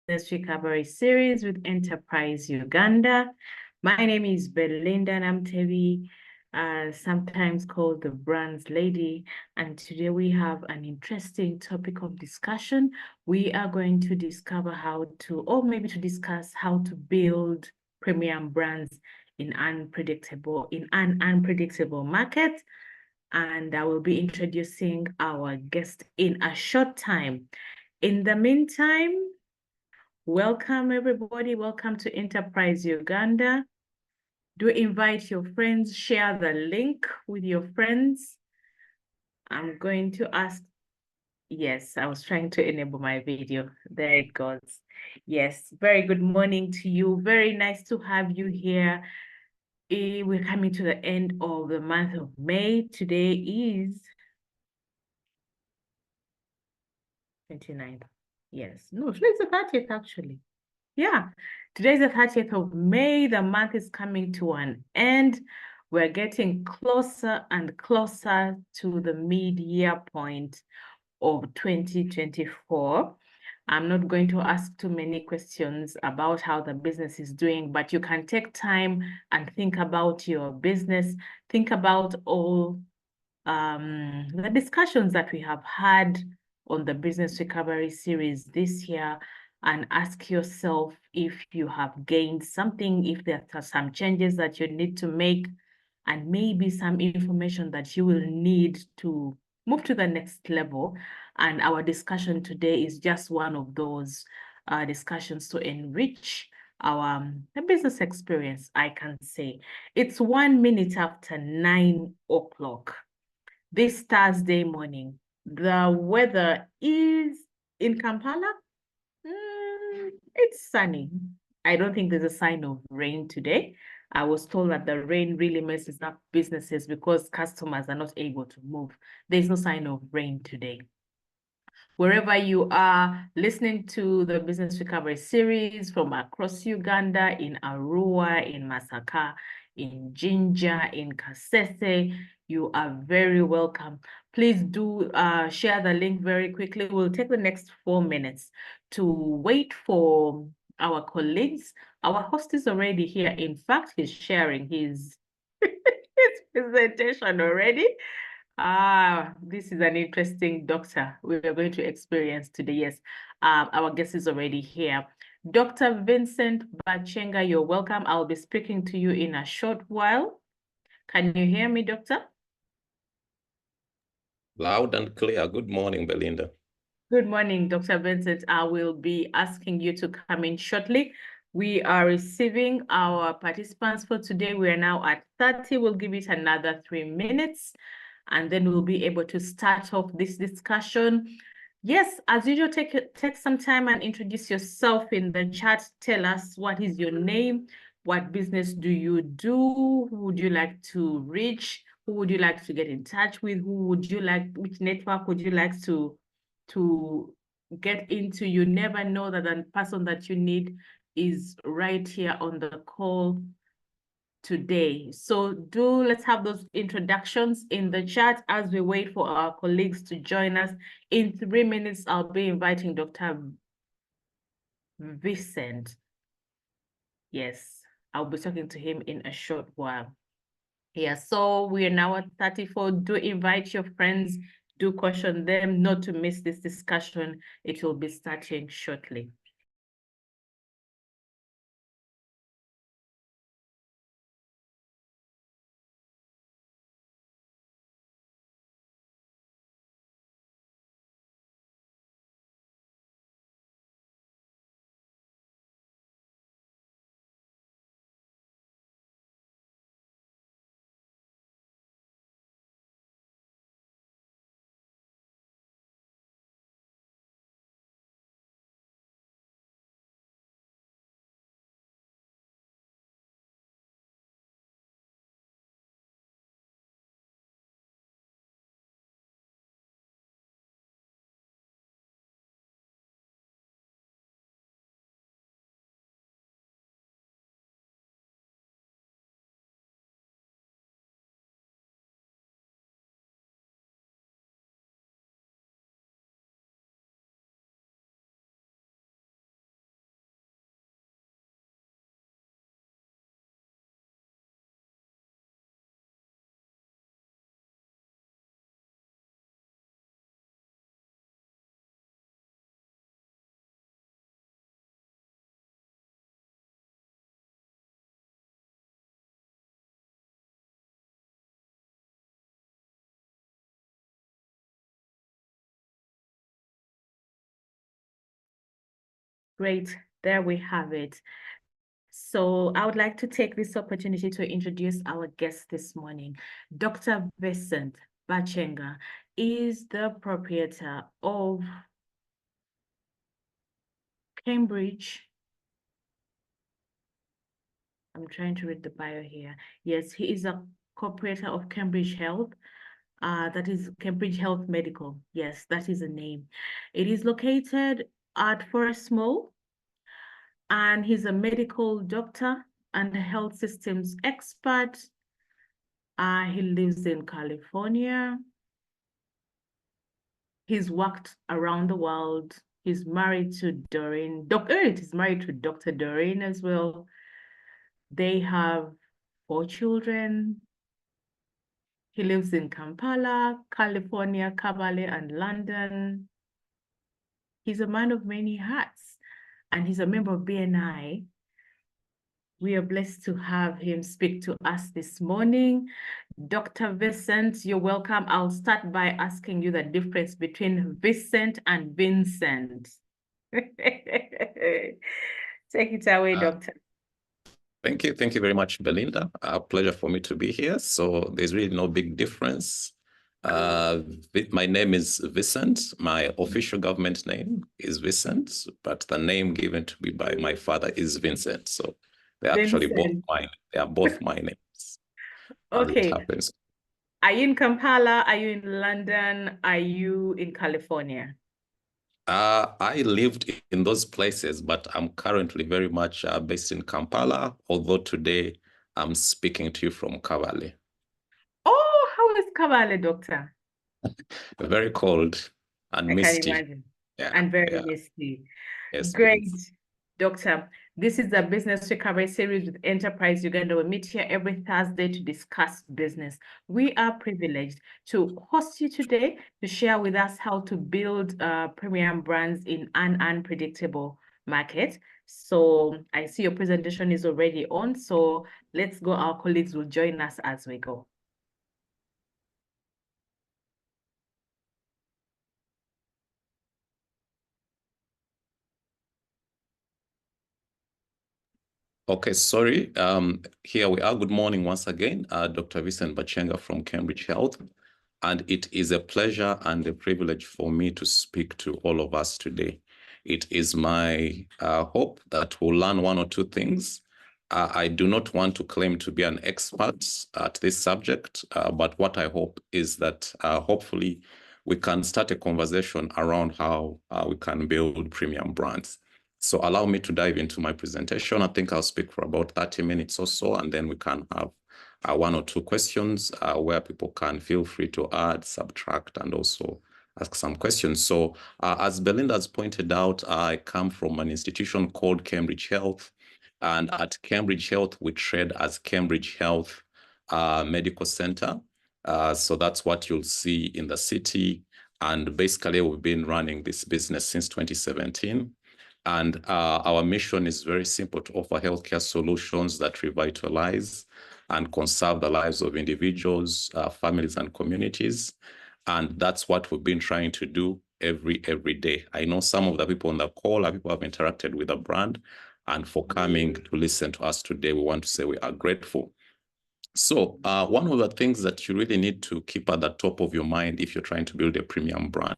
Business Recovery Series with Enterprise Uganda. My name is Belinda Namtevi, sometimes called the Brands Lady. And today we have an interesting topic of discussion. We are going to discover how to, or maybe to discuss how to build premium brands in an unpredictable market. And I will be introducing our guest in a short time. In the meantime, welcome everybody. Welcome to Enterprise Uganda. Do invite your friends, share the link with your friends. I'm going to ask, yes, I was trying to enable my video. There it goes. Yes, very good morning to you. Very nice to have you here. We're coming to the end of the month of May. Today is 29th. Yes, no, today's the 30th actually. Yeah, today's the 30th of May. The month is coming to an end. We're getting closer and closer to the mid-year point of 2024. I'm not going to ask too many questions about how the business is doing, but you can take time and think about your business. Think about all the discussions that we have had on the Business Recovery Series this year, and ask yourself if you have gained something, if there are some changes that you need to make, and maybe some information that you will need to move to the next level. And our discussion today is just one of those discussions to enrich our business experience, I can say. It's 1 minute after 9 o'clock. This Thursday morning. The weather is in Kampala. It's sunny. I don't think there's a sign of rain today. I was told that the rain really messes up businesses because customers are not able to move. There's no sign of rain today. Wherever you are listening to the Business Recovery Series from across Uganda, in Arua, in Masaka, in Jinja, in Kasese, you are very welcome. Please do share the link very quickly. We'll take the next 4 minutes to wait for our colleagues. Our host is already here. In fact, he's sharing his, his presentation already. This is an interesting doctor we are going to experience today. Yes, our guest is already here. Dr. Vicent Bakyenga, you're welcome. I'll be speaking to you in a short while. Can you hear me, doctor? Loud and clear. Good morning, Belinda. Good morning, Dr. Vincent. I will be asking you to come in shortly. We are receiving our participants for today. We are now at 30. We'll give it another 3 minutes, and then we'll be able to start off this discussion. Yes, as usual, take some time and introduce yourself in the chat. Tell us what is your name, what business do you do, who would you like to reach, who would you like to get in touch with, which network would you like to get into. You never know that the person that you need is right here on the call today. So let's have those introductions in the chat as we wait for our colleagues to join us. In 3 minutes, I'll be inviting Dr. Vicent. Yes, I'll be talking to him in a short while. Yeah, so we are now at 34. Do invite your friends, do caution them not to miss this discussion. It will be starting shortly. Great. There we have it. So I would like to take this opportunity to introduce our guest this morning. Dr. Vicent Bakyenga is the proprietor of Cambridge. I'm trying to read the bio here. Yes, he is a proprietor of Cambridge Health. That is Cambridge Health Medical. Yes, that is the name. It is located at Forest Mall, and he's a medical doctor and a health systems expert. He lives in California. He's worked around the world. He's married to Doreen. He's married to Dr. Doreen as well. They have 4 children. He lives in Kampala, California, Kabale, and London. He's a man of many hats, and he's a member of BNI. We are blessed to have him speak to us this morning. Dr. Vicent, you're welcome. I'll start by asking you the difference between Vicent and Vincent. Take it away, Doctor. Thank you. Thank you very much, Belinda. A pleasure for me to be here. So there's really no big difference. My name is Vicent. My official government name is Vicent, but the name given to me by my father is Vincent. So they're actually both mine. They are both my names. Okay. As it happens. Are you in Kampala? Are you in London? Are you in California? I lived in those places, but I'm currently very much based in Kampala, although today I'm speaking to you from Kabale. Oh, how is Kabale, Doctor? Very cold and misty. I can imagine. Yeah, and very misty. Yes, great. please. Doctor, this is the Business Recovery Series with Enterprise Uganda. We meet here every Thursday to discuss business. We are privileged to host you today to share with us how to build premium brands in an unpredictable market. So I see your presentation is already on. So let's go. Our colleagues will join us as we go. Okay, sorry. Here we are. Good morning once again. Dr. Vicent Bakyenga from Cambridge Health. And it is a pleasure and a privilege for me to speak to all of us today. It is my hope that we'll learn one or two things. I do not want to claim to be an expert at this subject, but what I hope is that hopefully we can start a conversation around how we can build premium brands. So allow me to dive into my presentation. I think I'll speak for about 30 minutes or so, and then we can have one or two questions where people can feel free to add, subtract, and also ask some questions. So as Belinda has pointed out, I come from an institution called Cambridge Health. And at Cambridge Health, we trade as Cambridge Health Medical Center. So that's what you'll see in the city. And basically, we've been running this business since 2017. And our mission is very simple: to offer healthcare solutions that revitalize and conserve the lives of individuals, families, and communities. And that's what we've been trying to do every day. I know some of the people on the call are people who have interacted with the brand. And for coming to listen to us today, we want to say we are grateful. So one of the things that you really need to keep at the top of your mind if you're trying to build a premium brand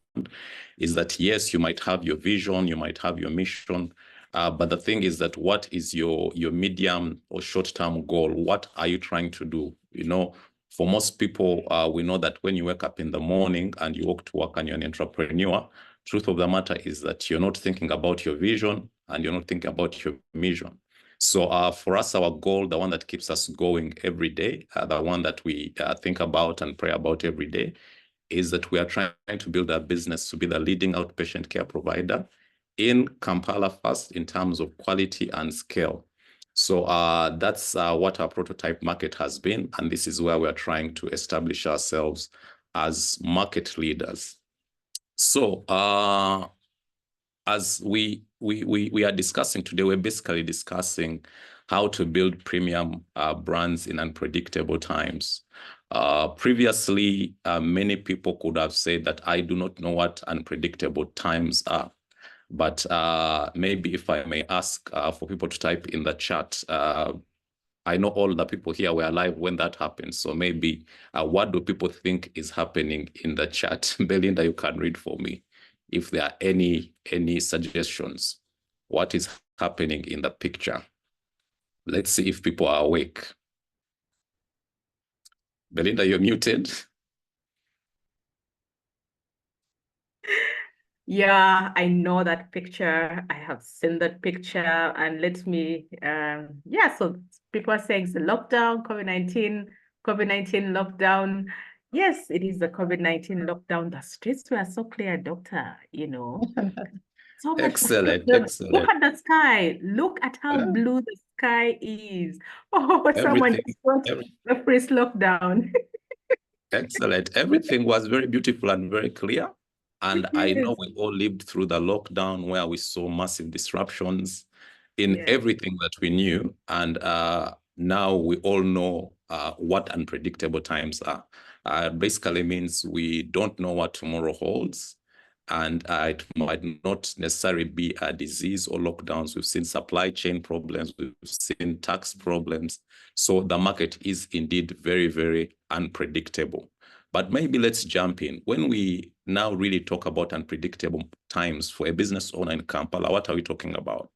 is that, yes, you might have your vision, you might have your mission, but the thing is that what is your medium or short-term goal? What are you trying to do? You know, for most people, we know that when you wake up in the morning and you walk to work and you're an entrepreneur, truth of the matter is that you're not thinking about your vision and you're not thinking about your mission. So for us, our goal, the one that keeps us going every day, the one that we think about and pray about every day, is that we are trying to build our business to be the leading outpatient care provider in Kampala first in terms of quality and scale. So that's what our prototype market has been. And this is where we're trying to establish ourselves as market leaders. So as we are discussing today, we're basically discussing how to build premium brands in unpredictable times. Previously, many people could have said that I do not know what unpredictable times are. But maybe if I may ask for people to type in the chat, I know all the people here were alive when that happened. So maybe what do people think is happening in the chat? Belinda, you can read for me if there are any suggestions. What is happening in the picture? Let's see if people are awake. Belinda, you're muted. Yeah, I know that picture. I have seen that picture. And let me, yeah, so people are saying it's a lockdown, COVID-19 lockdown. Yes, it is the COVID-19 lockdown. The streets were so clear, doctor, you know. So much Excellent, frustration. Look excellent. at the sky. Look at how blue the sky is. Oh, someone Everything, just wrote the first lockdown. excellent. Everything was very beautiful and very clear. And I know Yes, we all lived through the lockdown where we saw massive disruptions in yes. everything that we knew. And now we all know what unpredictable times are. Basically means we don't know what tomorrow holds. And it might not necessarily be a disease or lockdowns. We've seen supply chain problems. We've seen tax problems. So the market is indeed very, very unpredictable. But maybe let's jump in. When we now really talk about unpredictable times for a business owner in Kampala, what are we talking about?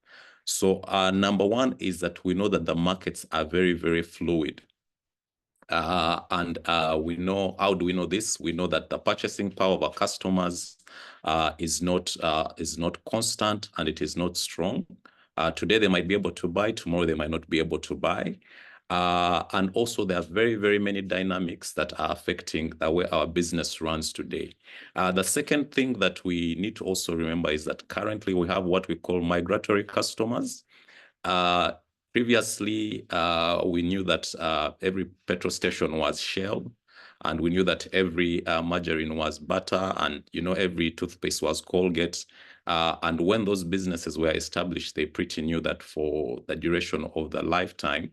So number one is that we know that the markets are very, very fluid. And we know, how do we know this? We know that the purchasing power of our customers is not constant, and it is not strong. Today they might be able to buy, tomorrow they might not be able to buy. And also there are very, very many dynamics that are affecting the way our business runs today. The second thing that we need to also remember is that currently we have what we call migratory customers. Previously, we knew that every petrol station was Shell, and we knew that every margarine was butter, and every toothpaste was Colgate. And when those businesses were established, they pretty knew that for the duration of the lifetime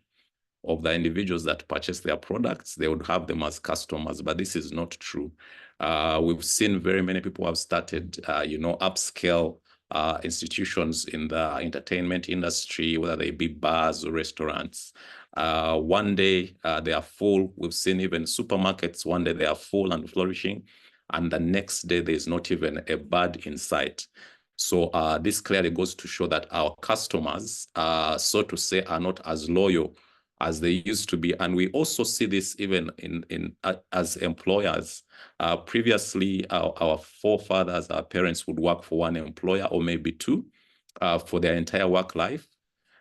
of the individuals that purchase their products, they would have them as customers. But this is not true. We've seen very many people have started, upscale institutions in the entertainment industry, whether they be bars or restaurants. One day they are full. We've seen even supermarkets, one day they are full and flourishing, and the next day there's not even a bird in sight. So this clearly goes to show that our customers, so to say, are not as loyal as they used to be. And we also see this even as employers. Previously, our forefathers, our parents would work for one employer or maybe two for their entire work life.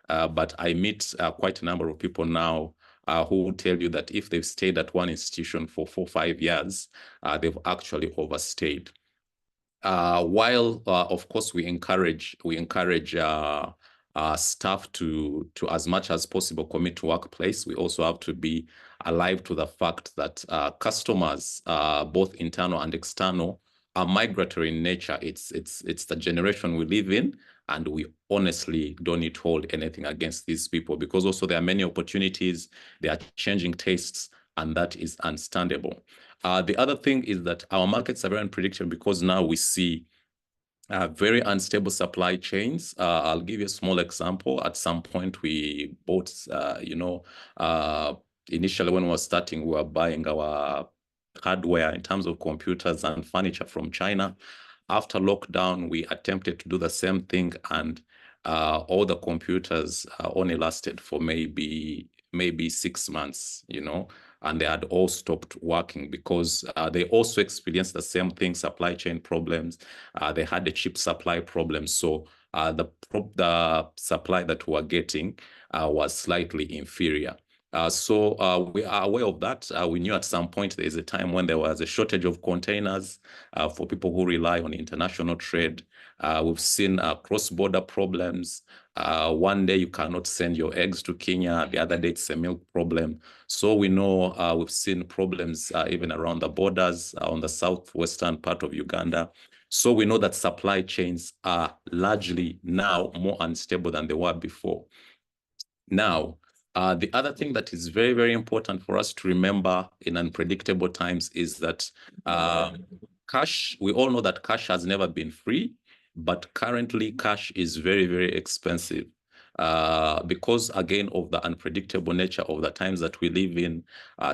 But I meet quite a number of people now who will tell you that if they've stayed at one institution for 4 or 5 years, they've actually overstayed. While of course we encourage staff to as much as possible commit to workplace, we also have to be alive to the fact that customers, both internal and external, are migratory in nature. It's the generation we live in, and we honestly don't need to hold anything against these people, because also there are many opportunities, there are changing tastes, and that is understandable. The other thing is that our markets are very unpredictable because now we see very unstable supply chains. I'll give you a small example. At some point, we bought, initially when we were starting, we were buying our hardware in terms of computers and furniture from China. After lockdown, we attempted to do the same thing, and all the computers only lasted for maybe 6 months, and they had all stopped working because they also experienced the same thing, supply chain problems. They had a chip supply problem. So the supply that we were getting was slightly inferior. So we are aware of that. We knew at some point there is a time when there was a shortage of containers for people who rely on international trade. We've seen cross-border problems. One day you cannot send your eggs to Kenya. The other day it's a milk problem. So we know we've seen problems even around the borders on the southwestern part of Uganda. So we know that supply chains are largely now more unstable than they were before. Now, the other thing that is very, very important for us to remember in unpredictable times is that cash, we all know that cash has never been free, but currently cash is very, very expensive. Because again of the unpredictable nature of the times that we live in,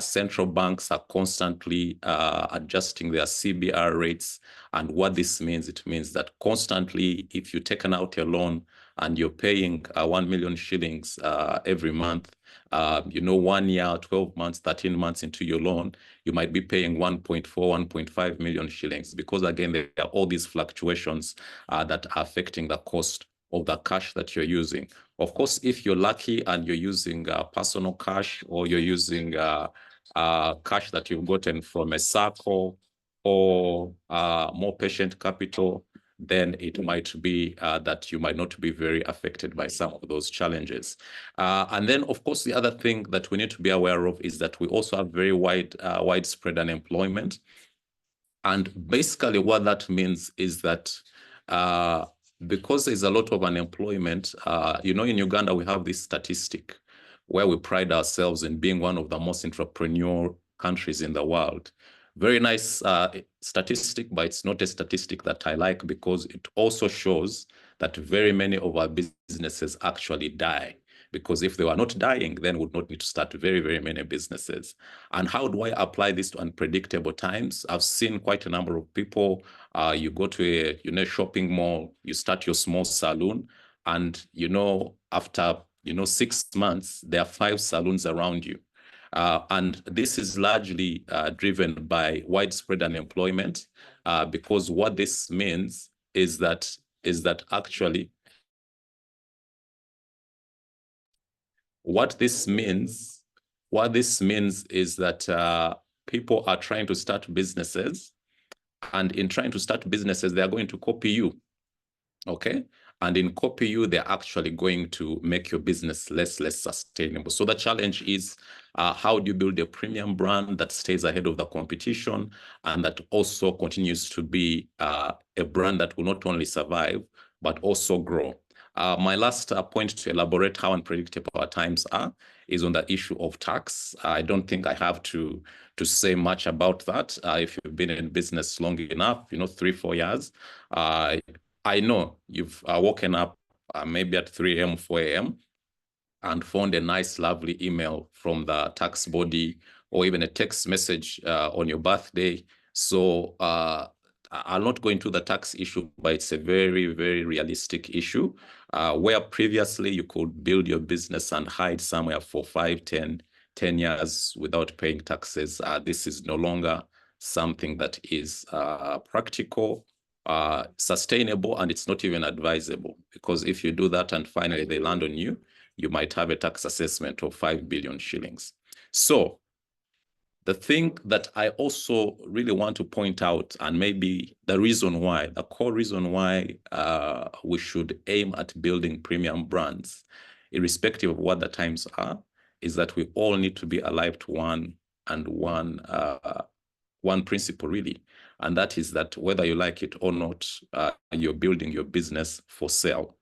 central banks are constantly adjusting their CBR rates. And what this means, it means that constantly, if you've taken out a loan and you're paying 1 million shillings every month, 1 year, 12 months, 13 months into your loan, you might be paying 1.4, 1.5 million shillings, because again, there are all these fluctuations that are affecting the cost of the cash that you're using. Of course, if you're lucky and you're using personal cash, or you're using cash that you've gotten from a circle or more patient capital, then it might be that you might not be very affected by some of those challenges. And then, of course, the other thing that we need to be aware of is that we also have very widespread unemployment. And basically what that means is that because there's a lot of unemployment, in Uganda, we have this statistic where we pride ourselves in being one of the most entrepreneurial countries in the world. Very nice statistic, but it's not a statistic that I like, because it also shows that very many of our businesses actually die. Because if they were not dying, then we would not need to start very, very many businesses. And how do I apply this to unpredictable times? I've seen quite a number of people. You go to a shopping mall, you start your small salon, and after 6 months, there are 5 salons around you. And this is largely driven by widespread unemployment, because what this means is that actually what this means is that people are trying to start businesses, and in trying to start businesses, they are going to copy you, okay? And in copy you, they're actually going to make your business less sustainable. So the challenge is, how do you build a premium brand that stays ahead of the competition, and that also continues to be a brand that will not only survive, but also grow? My last point to elaborate how unpredictable our times are is on the issue of tax. I don't think I have to say much about that. If you've been in business long enough, 3-4 years, I know you've woken up maybe at 3 a.m., 4 a.m. and found a nice, lovely email from the tax body, or even a text message on your birthday. So I'll not go into the tax issue, but it's a very, very realistic issue, where previously you could build your business and hide somewhere for 5, 10 years without paying taxes. This is no longer something that is practical, sustainable, and it's not even advisable, because if you do that and finally they land on you, you might have a tax assessment of 5 billion shillings. So the thing that I also really want to point out, and maybe the core reason why we should aim at building premium brands, irrespective of what the times are, is that we all need to be alive to one principle, really. And that is that whether you like it or not, you're building your business for sale.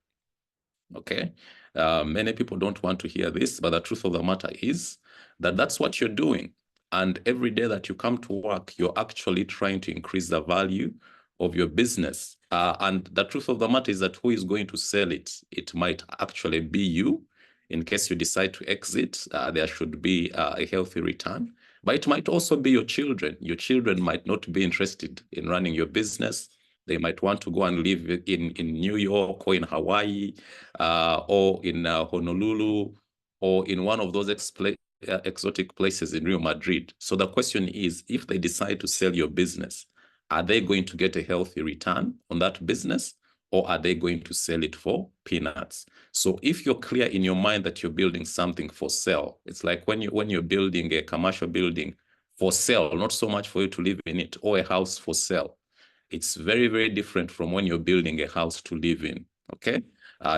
Okay? Many people don't want to hear this, but the truth of the matter is that that's what you're doing. And every day that you come to work, you're actually trying to increase the value of your business. And the truth of the matter is that who is going to sell it? It might actually be you. In case you decide to exit, there should be a healthy return. But it might also be your children. Your children might not be interested in running your business. They might want to go and live in New York, or in Hawaii, or in Honolulu, or in one of those exotic places in Real Madrid. So the question is, if they decide to sell your business, are they going to get a healthy return on that business, or are they going to sell it for peanuts? So if you're clear in your mind that you're building something for sale, it's like when you're building a commercial building for sale, not so much for you to live in it, or a house for sale. It's very, very different from when you're building a house to live in, okay?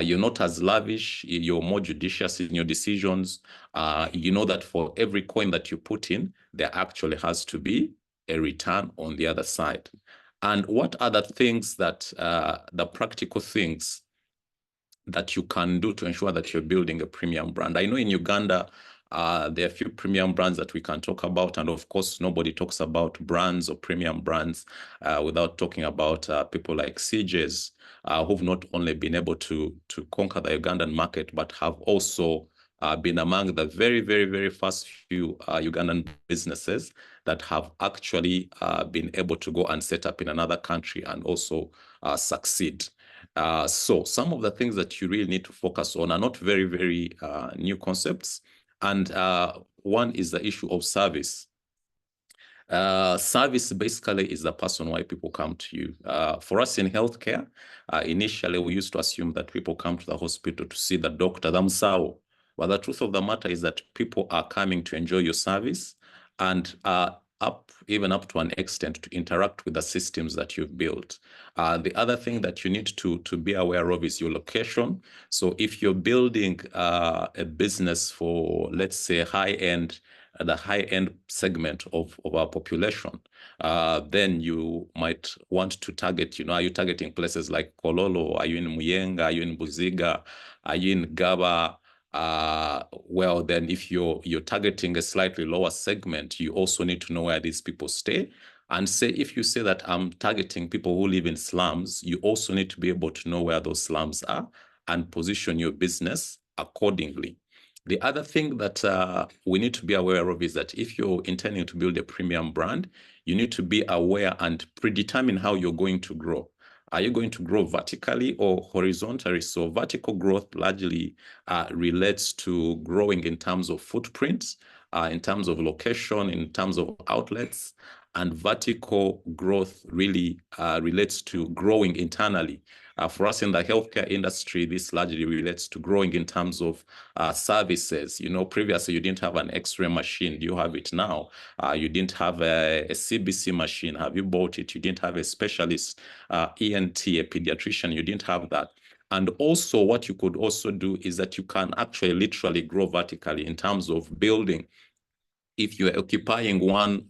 You're not as lavish, you're more judicious in your decisions. You know that for every coin that you put in, there actually has to be a return on the other side. And what are the things that, the practical things that you can do to ensure that you're building a premium brand? I know in Uganda, There are a few premium brands that we can talk about. And of course, nobody talks about brands or premium brands without talking about people like CJ's, who've not only been able to conquer the Ugandan market, but have also been among the very, very, very first few Ugandan businesses that have actually been able to go and set up in another country and also succeed. So some of the things that you really need to focus on are not very, very new concepts. And one is the issue of service. Service basically is the person why people come to you. For us in healthcare, initially we used to assume that people come to the hospital to see the doctor themselves. But the truth of the matter is that people are coming to enjoy your service and even up to an extent to interact with the systems that you've built. The other thing that you need to be aware of is your location. So if you're building a business for, let's say, the high-end segment of our population, then you might want to target, are you targeting places like Kololo? Are you in Muyenga? Are you in Buziga? Are you in Gaba? Well, then if you're targeting a slightly lower segment, you also need to know where these people stay. And if you say that I'm targeting people who live in slums, you also need to be able to know where those slums are and position your business accordingly. The other thing that we need to be aware of is that if you're intending to build a premium brand, you need to be aware and predetermine how you're going to grow. Are you going to grow vertically or horizontally? So vertical growth largely relates to growing in terms of footprints, in terms of location, in terms of outlets. And vertical growth really relates to growing internally. For us in the healthcare industry, this largely relates to growing in terms of services. Previously you didn't have an X-ray machine. Do you have it now? You didn't have a CBC machine. Have you bought it? You didn't have a specialist ENT, a pediatrician. You didn't have that. And also what you could also do is that you can actually literally grow vertically in terms of building. If you're occupying one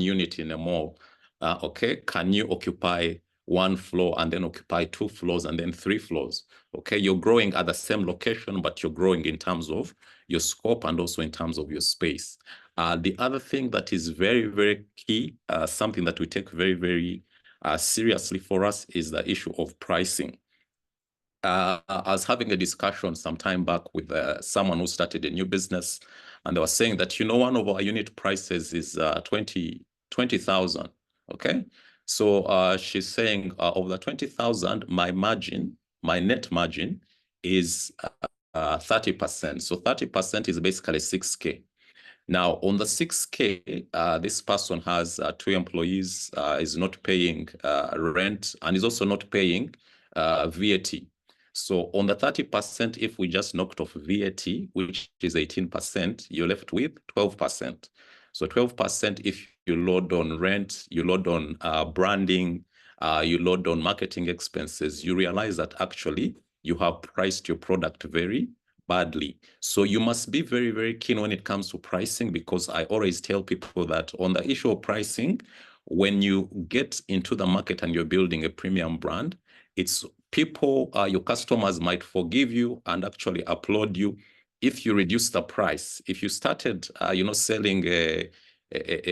unit in a mall, okay, can you occupy one floor and then occupy 2 floors and then 3 floors? Okay, you're growing at the same location, but you're growing in terms of your scope and also in terms of your space. The other thing that is very, very key, something that we take very, very seriously for us is the issue of pricing. I was having a discussion some time back with someone who started a new business, and they were saying that, one of our unit prices is 20,000. Okay. So she's saying of the 20,000, my net margin is 30%. So 30% is basically 6K. Now, on the 6K, this person has 2 employees, is not paying rent, and is also not paying VAT. So on the 30%, if we just knocked off VAT, which is 18%, you're left with 12%. So 12%, if you load on rent, you load on branding, you load on marketing expenses, you realize that actually you have priced your product very badly. So you must be very, very keen when it comes to pricing, because I always tell people that on the issue of pricing, when you get into the market and you're building a premium brand, it's people, your customers might forgive you and actually applaud you if you reduce the price. If you started, selling a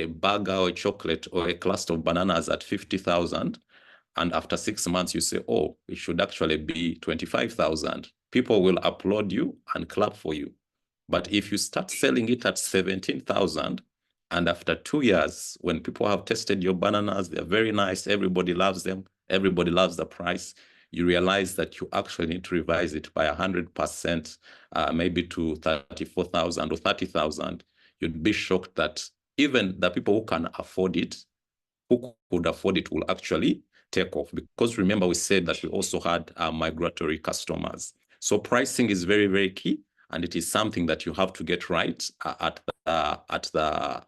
burger or a chocolate or a cluster of bananas at 50,000, and after 6 months you say, oh, it should actually be 25,000, people will applaud you and clap for you. But if you start selling it at 17,000, and after 2 years, when people have tested your bananas, they're very nice, everybody loves them, everybody loves the price, you realize that you actually need to revise it by 100%, maybe to 34,000 or 30,000. You'd be shocked that even the people who can afford it, who could afford it, will actually take off. Because remember, we said that we also had migratory customers. So pricing is very, very key, and it is something that you have to get right at the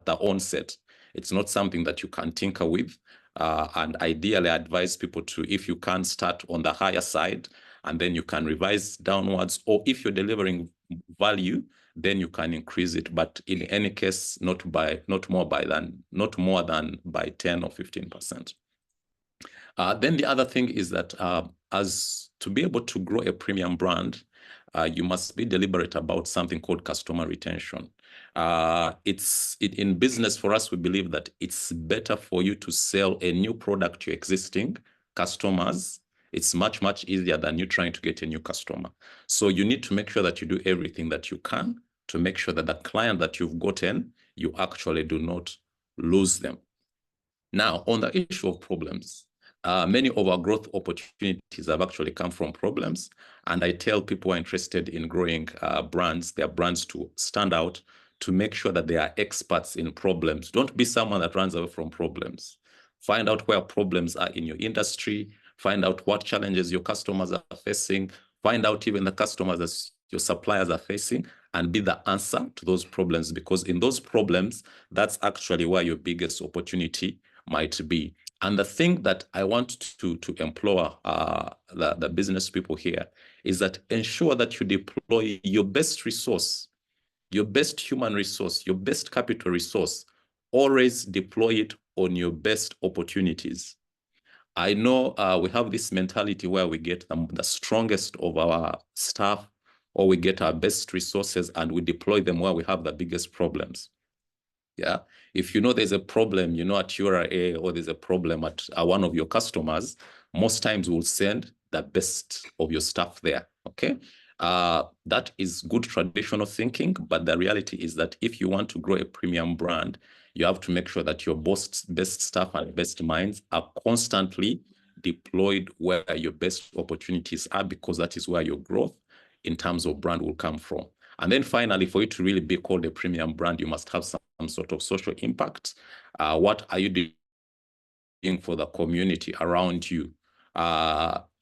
onset. It's not something that you can tinker with. And ideally, I advise people to, if you can, start on the higher side, and then you can revise downwards. Or if you're delivering value, then you can increase it. But in any case, not more than by 10 or 15%. Then the other thing is that as to be able to grow a premium brand, you must be deliberate about something called customer retention. In business for us, we believe that it's better for you to sell a new product to existing customers. It's much, much easier than you trying to get a new customer. So you need to make sure that you do everything that you can to make sure that the client that you've gotten, you actually do not lose them. Now, on the issue of problems, many of our growth opportunities have actually come from problems. And I tell people who are interested in growing their brands to stand out, to make sure that they are experts in problems. Don't be someone that runs away from problems. Find out where problems are in your industry. Find out what challenges your customers are facing. Find out even the customers that your suppliers are facing, and be the answer to those problems, because in those problems, that's actually where your biggest opportunity might be. And the thing that I want to implore the business people here is that ensure that you deploy your best resource, your best human resource, your best capital resource. Always deploy it on your best opportunities. I know we have this mentality where we get the strongest of our staff, or we get our best resources and we deploy them where we have the biggest problems. Yeah. If you know there's a problem, at URA, or there's a problem at one of your customers, most times we'll send the best of your staff there. Okay. That is good traditional thinking, but the reality is that if you want to grow a premium brand, you have to make sure that your best staff and best minds are constantly deployed where your best opportunities are, because that is where your growth in terms of brand will come from. And then finally, for you to really be called a premium brand, you must have some sort of social impact. What are you doing for the community around you?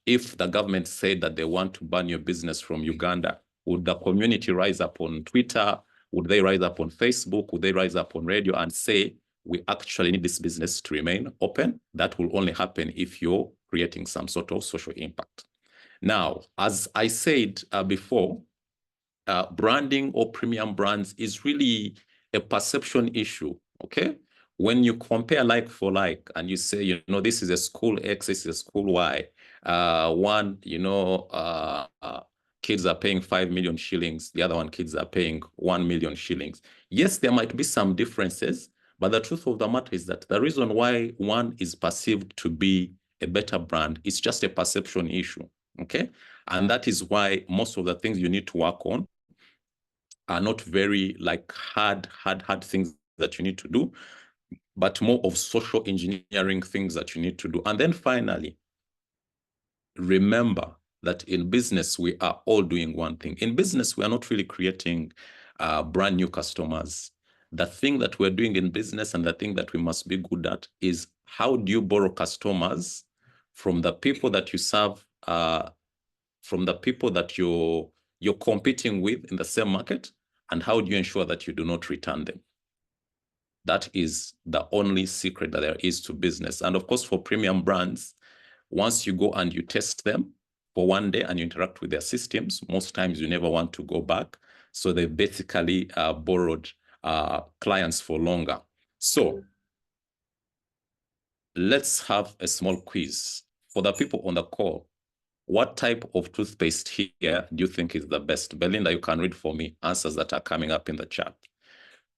If the government said that they want to ban your business from Uganda, would the community rise up on Twitter? Would they rise up on Facebook? Would they rise up on radio and say, we actually need this business to remain open? That will only happen if you're creating some sort of social impact. Now, as I said before, branding or premium brands is really a perception issue, okay? When you compare like for like, and you say, this is a school X, this is a school Y, kids are paying 5 million shillings, the other one kids are paying 1 million shillings. Yes, there might be some differences, but the truth of the matter is that the reason why one is perceived to be a better brand is just a perception issue, okay? And that is why most of the things you need to work on are not very hard things that you need to do, but more of social engineering things that you need to do. And then finally, remember that in business, we are all doing one thing. In business, we are not really creating brand new customers. The thing that we're doing in business and the thing that we must be good at is how do you borrow customers from the people that you serve, from the people that you're competing with in the same market, and how do you ensure that you do not return them? That is the only secret that there is to business. And of course, for premium brands, once you go and you test them for one day and you interact with their systems, most times you never want to go back. So they basically borrowed clients for longer. So let's have a small quiz. For the people on the call, what type of toothpaste here do you think is the best? Belinda, you can read for me answers that are coming up in the chat.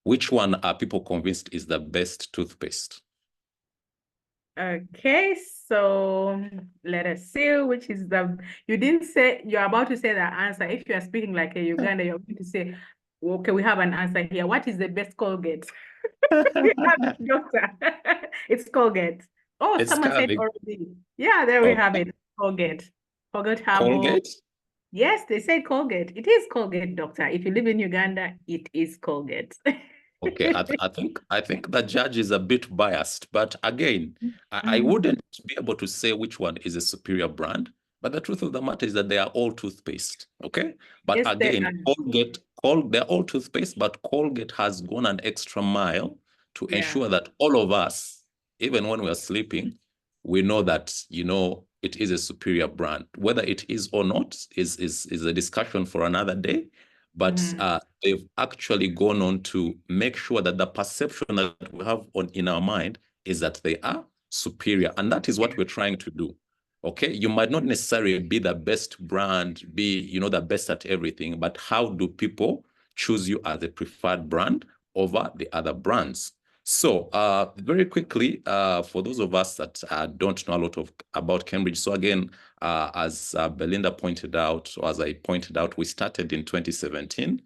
Which one are people convinced is the best toothpaste? Okay, so let us see which is you didn't say, you're about to say the answer. If you are speaking like a Uganda, you're going to say, okay, we have an answer here. What is the best Colgate? We have it, doctor. It's Colgate. Oh, It's someone said Calvin. already. Yeah, there we have it. Colgate. Colgate Herbal. Colgate? Yes, they said Colgate. It is Colgate, doctor. If you live in Uganda, it is Colgate. Okay, I think the judge is a bit biased, but again, I wouldn't be able to say which one is a superior brand, but the truth of the matter is that they are all toothpaste, okay? But Yes, again, they're all toothpaste, but Colgate has gone an extra mile to ensure that all of us, even when we're sleeping, we know that, it is a superior brand. Whether it is or not is a discussion for another day. But they've actually gone on to make sure that the perception that we have in our mind is that they are superior. And that is what we're trying to do. Okay, you might not necessarily be the best brand, be the best at everything, but how do people choose you as a preferred brand over the other brands? So very quickly, for those of us that don't know a lot about Cambridge, so again, as Belinda pointed out, or as I pointed out, we started in 2017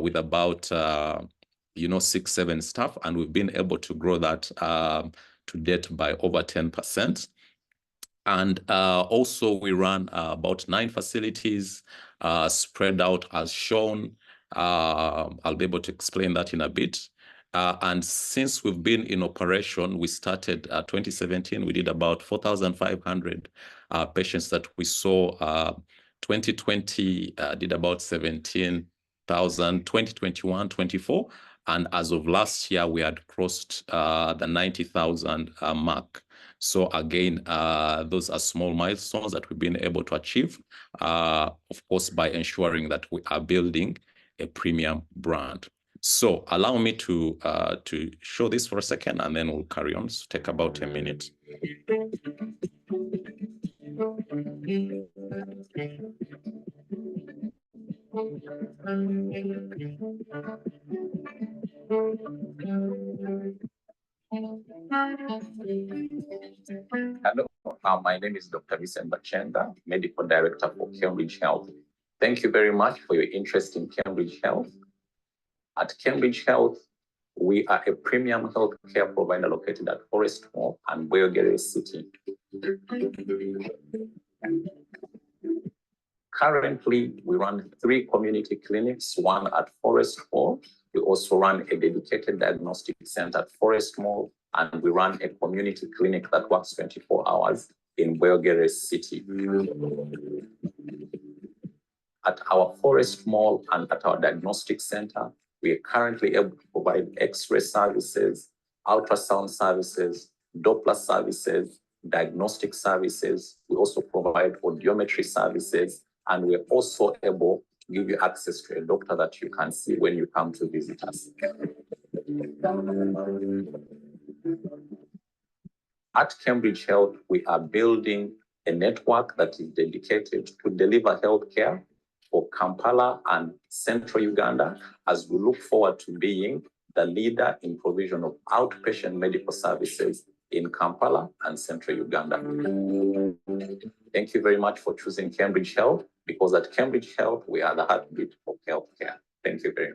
with about 6-7 staff, and we've been able to grow that to date by over 10%. And also we run about 9 facilities spread out as shown. I'll be able to explain that in a bit. And since we've been in operation, we started 2017, we did about 4,500 patients that we saw. 2020 did about 17,000, 2021, 24. And as of last year, we had crossed the 90,000 mark. So again, those are small milestones that we've been able to achieve, of course, by ensuring that we are building a premium brand. So allow me to show this for a second, and then we'll carry on. So take about a minute. Hello, my name is Dr. Vicent Bakyenga, Medical Director for Cambridge Health. Thank you very much for your interest in Cambridge Health. At Cambridge Health, we are a premium healthcare provider located at Forest Mall and Boyogere City. Currently, we run 3 community clinics, one at Forest Mall. We also run a dedicated diagnostic center at Forest Mall, and we run a community clinic that works 24 hours in Boyogere City. At our Forest Mall and at our diagnostic center, we are currently able to provide X-ray services, ultrasound services, Doppler services, diagnostic services. We also provide audiometry services, and we're also able to give you access to a doctor that you can see when you come to visit us. At Cambridge Health, we are building a network that is dedicated to deliver healthcare for Kampala and Central Uganda, as we look forward to being the leader in provision of outpatient medical services in Kampala and Central Uganda. Thank you very much for choosing Cambridge Health, because at Cambridge Health, we are the heartbeat of healthcare. Thank you very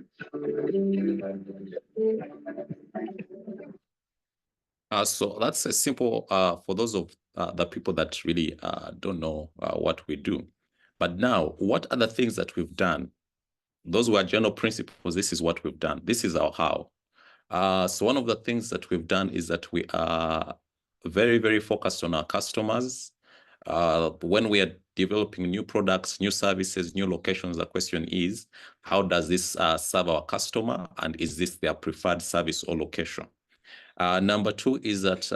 much. So that's a simple, for those of the people that really don't know what we do. But now, what are the things that we've done? Those were general principles. This is what we've done. This is our how. So one of the things that we've done is that we are very, very focused on our customers. When we are developing new products, new services, new locations, the question is, how does this serve our customer? And is this their preferred service or location? Number 2 is that,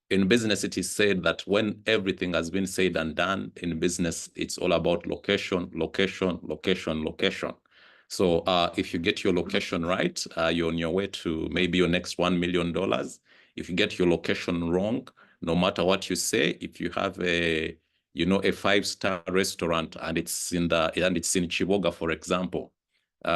in business, it is said that when everything has been said and done in business, it's all about location, location, location, location. So if you get your location right, you're on your way to maybe your next $1 million. If you get your location wrong, no matter what you say, if you have a 5-star restaurant and it's in Chiboga, for example,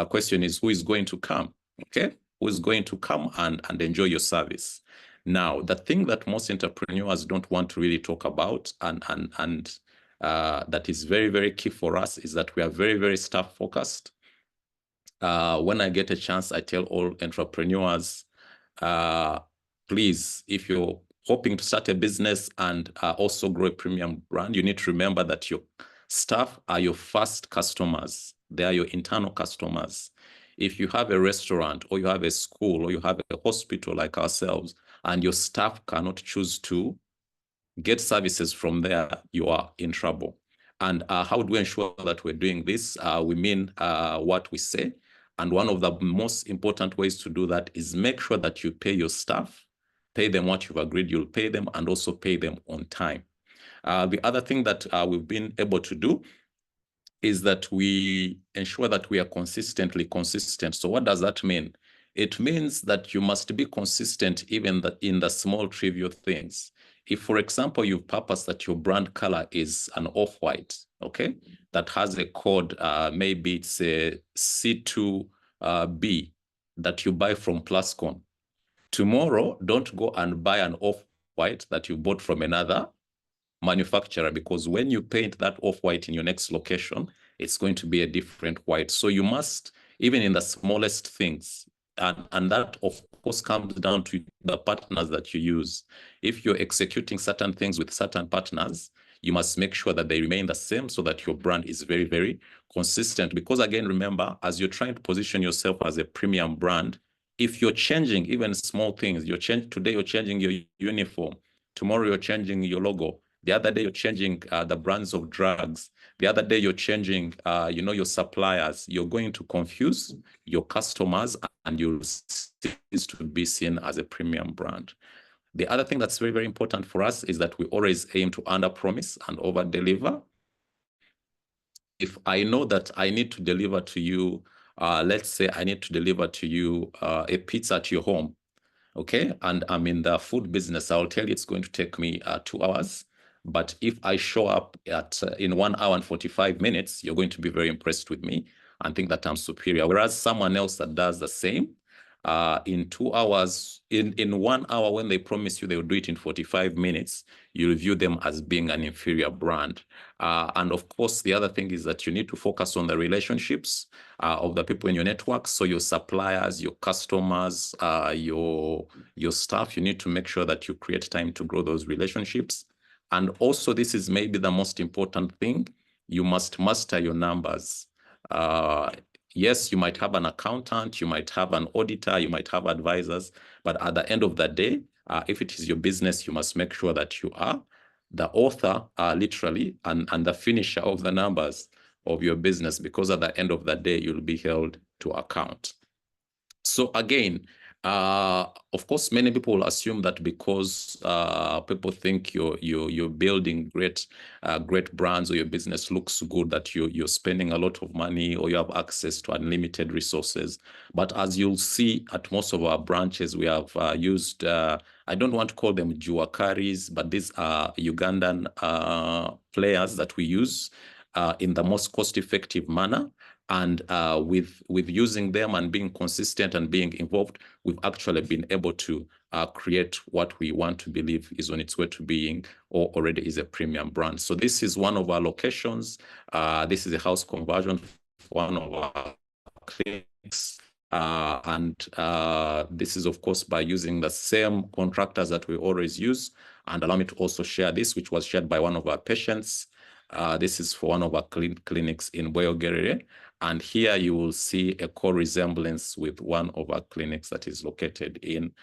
question is, who is going to come? Okay, who is going to come and enjoy your service? Now, the thing that most entrepreneurs don't want to really talk about and that is very, very key for us is that we are very, very staff focused. When I get a chance, I tell all entrepreneurs, please, if you're hoping to start a business and also grow a premium brand, you need to remember that your staff are your first customers. They are your internal customers. If you have a restaurant or you have a school or you have a hospital like ourselves, and your staff cannot choose to get services from there, you are in trouble. And how do we ensure that we're doing this? We mean what we say. And one of the most important ways to do that is make sure that you pay your staff, pay them what you've agreed you'll pay them, and also pay them on time. The other thing that we've been able to do is that we ensure that we are consistently consistent. So what does that mean? It means that you must be consistent even in the small trivial things. If, for example, you purpose that your brand color is an off-white, okay, that has a code, maybe it's a C2B that you buy from Plascon. Tomorrow, don't go and buy an off-white that you bought from another manufacturer, because when you paint that off-white in your next location, it's going to be a different white. So you must, even in the smallest things, and that of course comes down to the partners that you use. If you're executing certain things with certain partners, you must make sure that they remain the same so that your brand is very, very consistent. Because again, remember, as you're trying to position yourself as a premium brand, if you're changing even small things, today you're changing your uniform, tomorrow you're changing your logo, the other day you're changing the brands of drugs, the other day you're changing your suppliers, you're going to confuse your customers and you'll cease to be seen as a premium brand. The other thing that's very, very important for us is that we always aim to under-promise and over-deliver. If I know that I need to deliver to you, let's say I need to deliver to you a pizza to your home, okay? And I'm in the food business, I'll tell you it's going to take me 2 hours. But if I show up in 1 hour and 45 minutes, you're going to be very impressed with me and think that I'm superior. Whereas someone else that does the same, in 2 hours, in 1 hour, when they promise you they'll do it in 45 minutes, you'll view them as being an inferior brand. And of course, the other thing is that you need to focus on the relationships of the people in your network. So your suppliers, your customers, your staff, you need to make sure that you create time to grow those relationships. And also, this is maybe the most important thing, you must master your numbers. Yes, you might have an accountant, you might have an auditor, you might have advisors, but at the end of the day, if it is your business, you must make sure that you are the author, literally, and the finisher of the numbers of your business, because at the end of the day, you'll be held to account. So again, of course, many people will assume that because people think you're building great brands, or your business looks good, that you're spending a lot of money or you have access to unlimited resources. But as you'll see at most of our branches, we have used, I don't want to call them juakaris, but these are Ugandan players that we use in the most cost-effective manner. And with using them and being consistent and being involved, we've actually been able to create what we want to believe is on its way to being, or already is, a premium brand. So this is one of our locations. This is a house conversion for one of our clinics. This is, of course, by using the same contractors that we always use. And allow me to also share this, which was shared by one of our patients. This is for one of our clinics in Bweyogerere. And here you will see a core resemblance with one of our clinics that is located in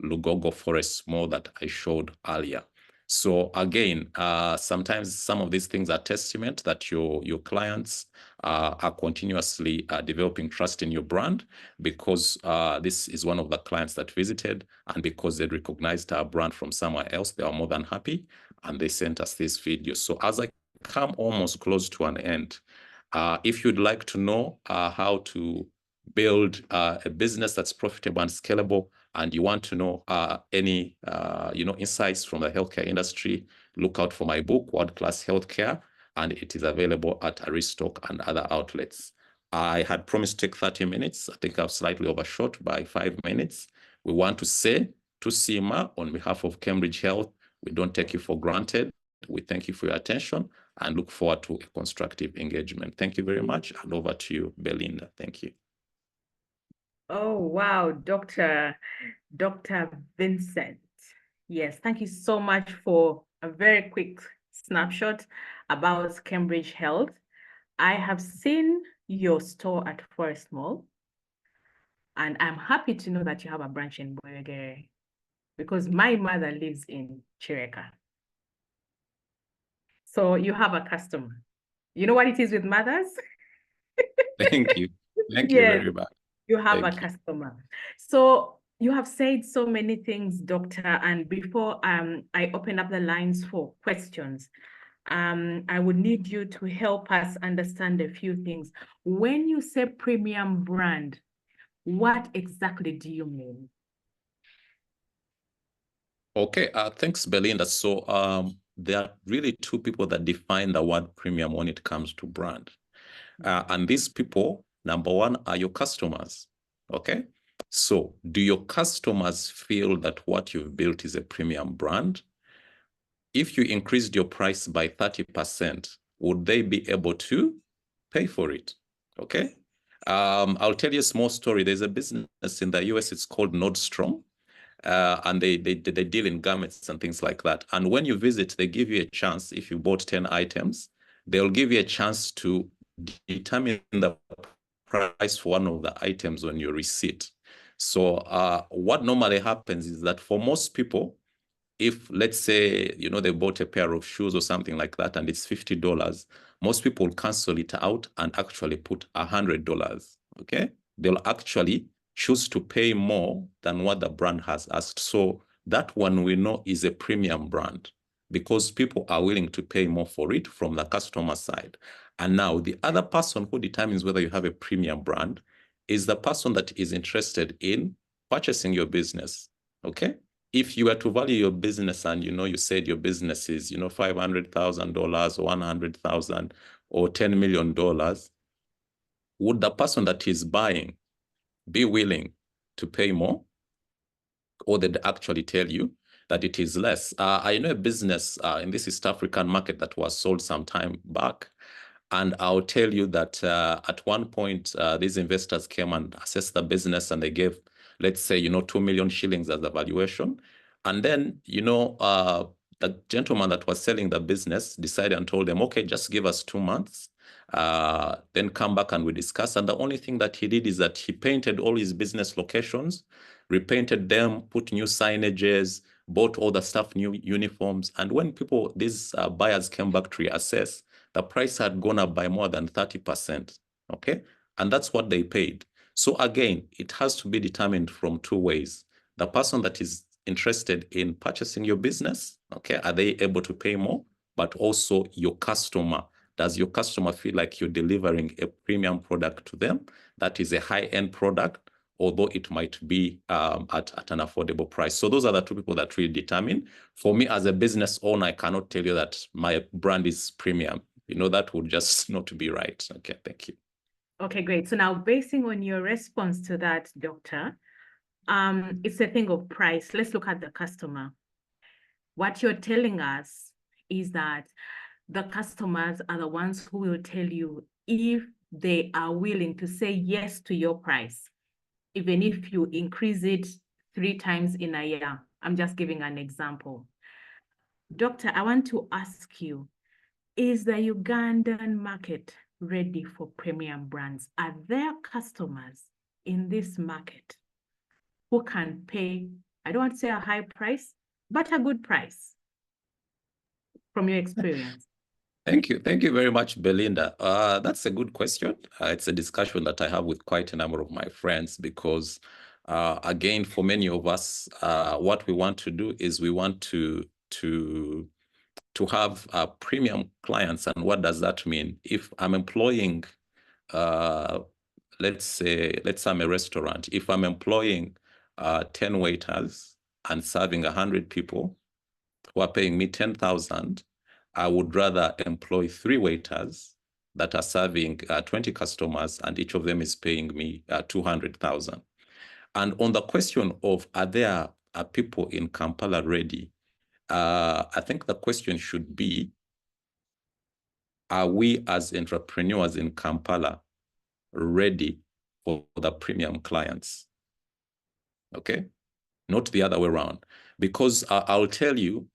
Lugogo Forest Mall that I showed earlier. So again, sometimes some of these things are testament that your clients are continuously developing trust in your brand, because this is one of the clients that visited, and because they recognized our brand from somewhere else, they are more than happy, and they sent us this video. So as I come almost close to an end, if you'd like to know how to build a business that's profitable and scalable, and you want to know any insights from the healthcare industry, look out for my book, World Class Healthcare, and it is available at Aristoc and other outlets. I had promised to take 30 minutes. I think I've slightly overshot by 5 minutes. We want to say to Sima, on behalf of Cambridge Health, we don't take you for granted. We thank you for your attention and look forward to a constructive engagement. Thank you very much. And over to you, Belinda. Thank you. Oh, wow, Dr. Vincent. Yes, thank you so much for a very quick snapshot about Cambridge Health. I have seen your store at Forest Mall, and I'm happy to know that you have a branch in Bweyogerere, because my mother lives in Chireka. So you have a customer. You know what it is with mothers? Thank you. Thank you Yes, very much. you have Thank a you. customer. So you have said so many things, Doctor, and before I open up the lines for questions, I would need you to help us understand a few things. When you say premium brand, what exactly do you mean? Okay, thanks, Belinda. So there are really two people that define the word premium when it comes to brand. And these people, number one, are your customers. Okay. So do your customers feel that what you've built is a premium brand? If you increased your price by 30%, would they be able to pay for it? Okay. I'll tell you a small story. There's a business in the US, it's called Nordstrom. And they deal in garments and things like that. And when you visit, they give you a chance. If you bought 10 items, they'll give you a chance to determine the price for one of the items on your receipt. So what normally happens is that for most people, if let's say, you know, they bought a pair of shoes or something like that, and it's $50, most people cancel it out and actually put $100. Okay. They'll actually choose to pay more than what the brand has asked. So that one we know is a premium brand because people are willing to pay more for it from the customer side. And now the other person who determines whether you have a premium brand is the person that is interested in purchasing your business. Okay. If you were to value your business and, you know, you said your business is, you know, $500,000 or 100,000 or $10 million, would the person that is buying be willing to pay more, or they'd actually tell you that it is less? I know a business in this East African market that was sold some time back. And I'll tell you that at one point, these investors came and assessed the business and they gave, let's say, you know, 2 million shillings as the valuation. And then, you know, the gentleman that was selling the business decided and told them, okay, just give us 2 months, then come back and we discuss. And the only thing that he did is that he painted all his business locations, repainted them, put new signages, bought all the stuff, new uniforms. And when people, these buyers came back to reassess, the price had gone up by more than 30%. Okay. And that's what they paid. So again, it has to be determined from two ways. The person that is interested in purchasing your business, okay, are they able to pay more? But also your customer. Does your customer feel like you're delivering a premium product to them that is a high-end product, although it might be at an affordable price? So those are the two people that really determine. For me as a business owner, I cannot tell you that my brand is premium. You know, that would just not be right. Okay, thank you. Okay, great. So now basing on your response to that, Doctor, it's a thing of price. Let's look at the customer. What you're telling us is that the customers are the ones who will tell you if they are willing to say yes to your price, even if you increase it 3 times in a year. I'm just giving an example. Doctor, I want to ask you, is the Ugandan market ready for premium brands? Are there customers in this market who can pay, I don't want to say a high price, but a good price from your experience? Thank you. Thank you very much, Belinda. That's a good question. It's a discussion that I have with quite a number of my friends because, again, for many of us, what we want to do is we want to have premium clients. And what does that mean? If I'm employing, let's say I'm a restaurant. If I'm employing 10 waiters and serving 100 people who are paying me 10,000, I would rather employ 3 waiters that are serving 20 customers, and each of them is paying me 200,000. And on the question of are there people in Kampala ready, I think the question should be, are we as entrepreneurs in Kampala ready for the premium clients? Okay, not the other way around. Because I'll tell you,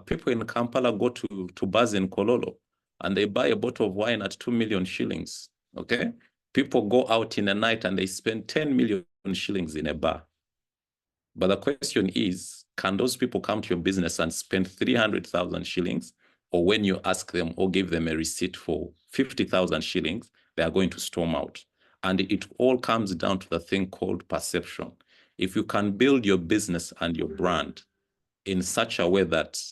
people in Kampala go to bars in Kololo and they buy a bottle of wine at 2 million shillings. Okay, people go out in a night and they spend 10 million shillings in a bar. But the question is, can those people come to your business and spend 300,000 shillings? Or when you ask them or give them a receipt for 50,000 shillings, they are going to storm out. And it all comes down to the thing called perception. If you can build your business and your brand in such a way that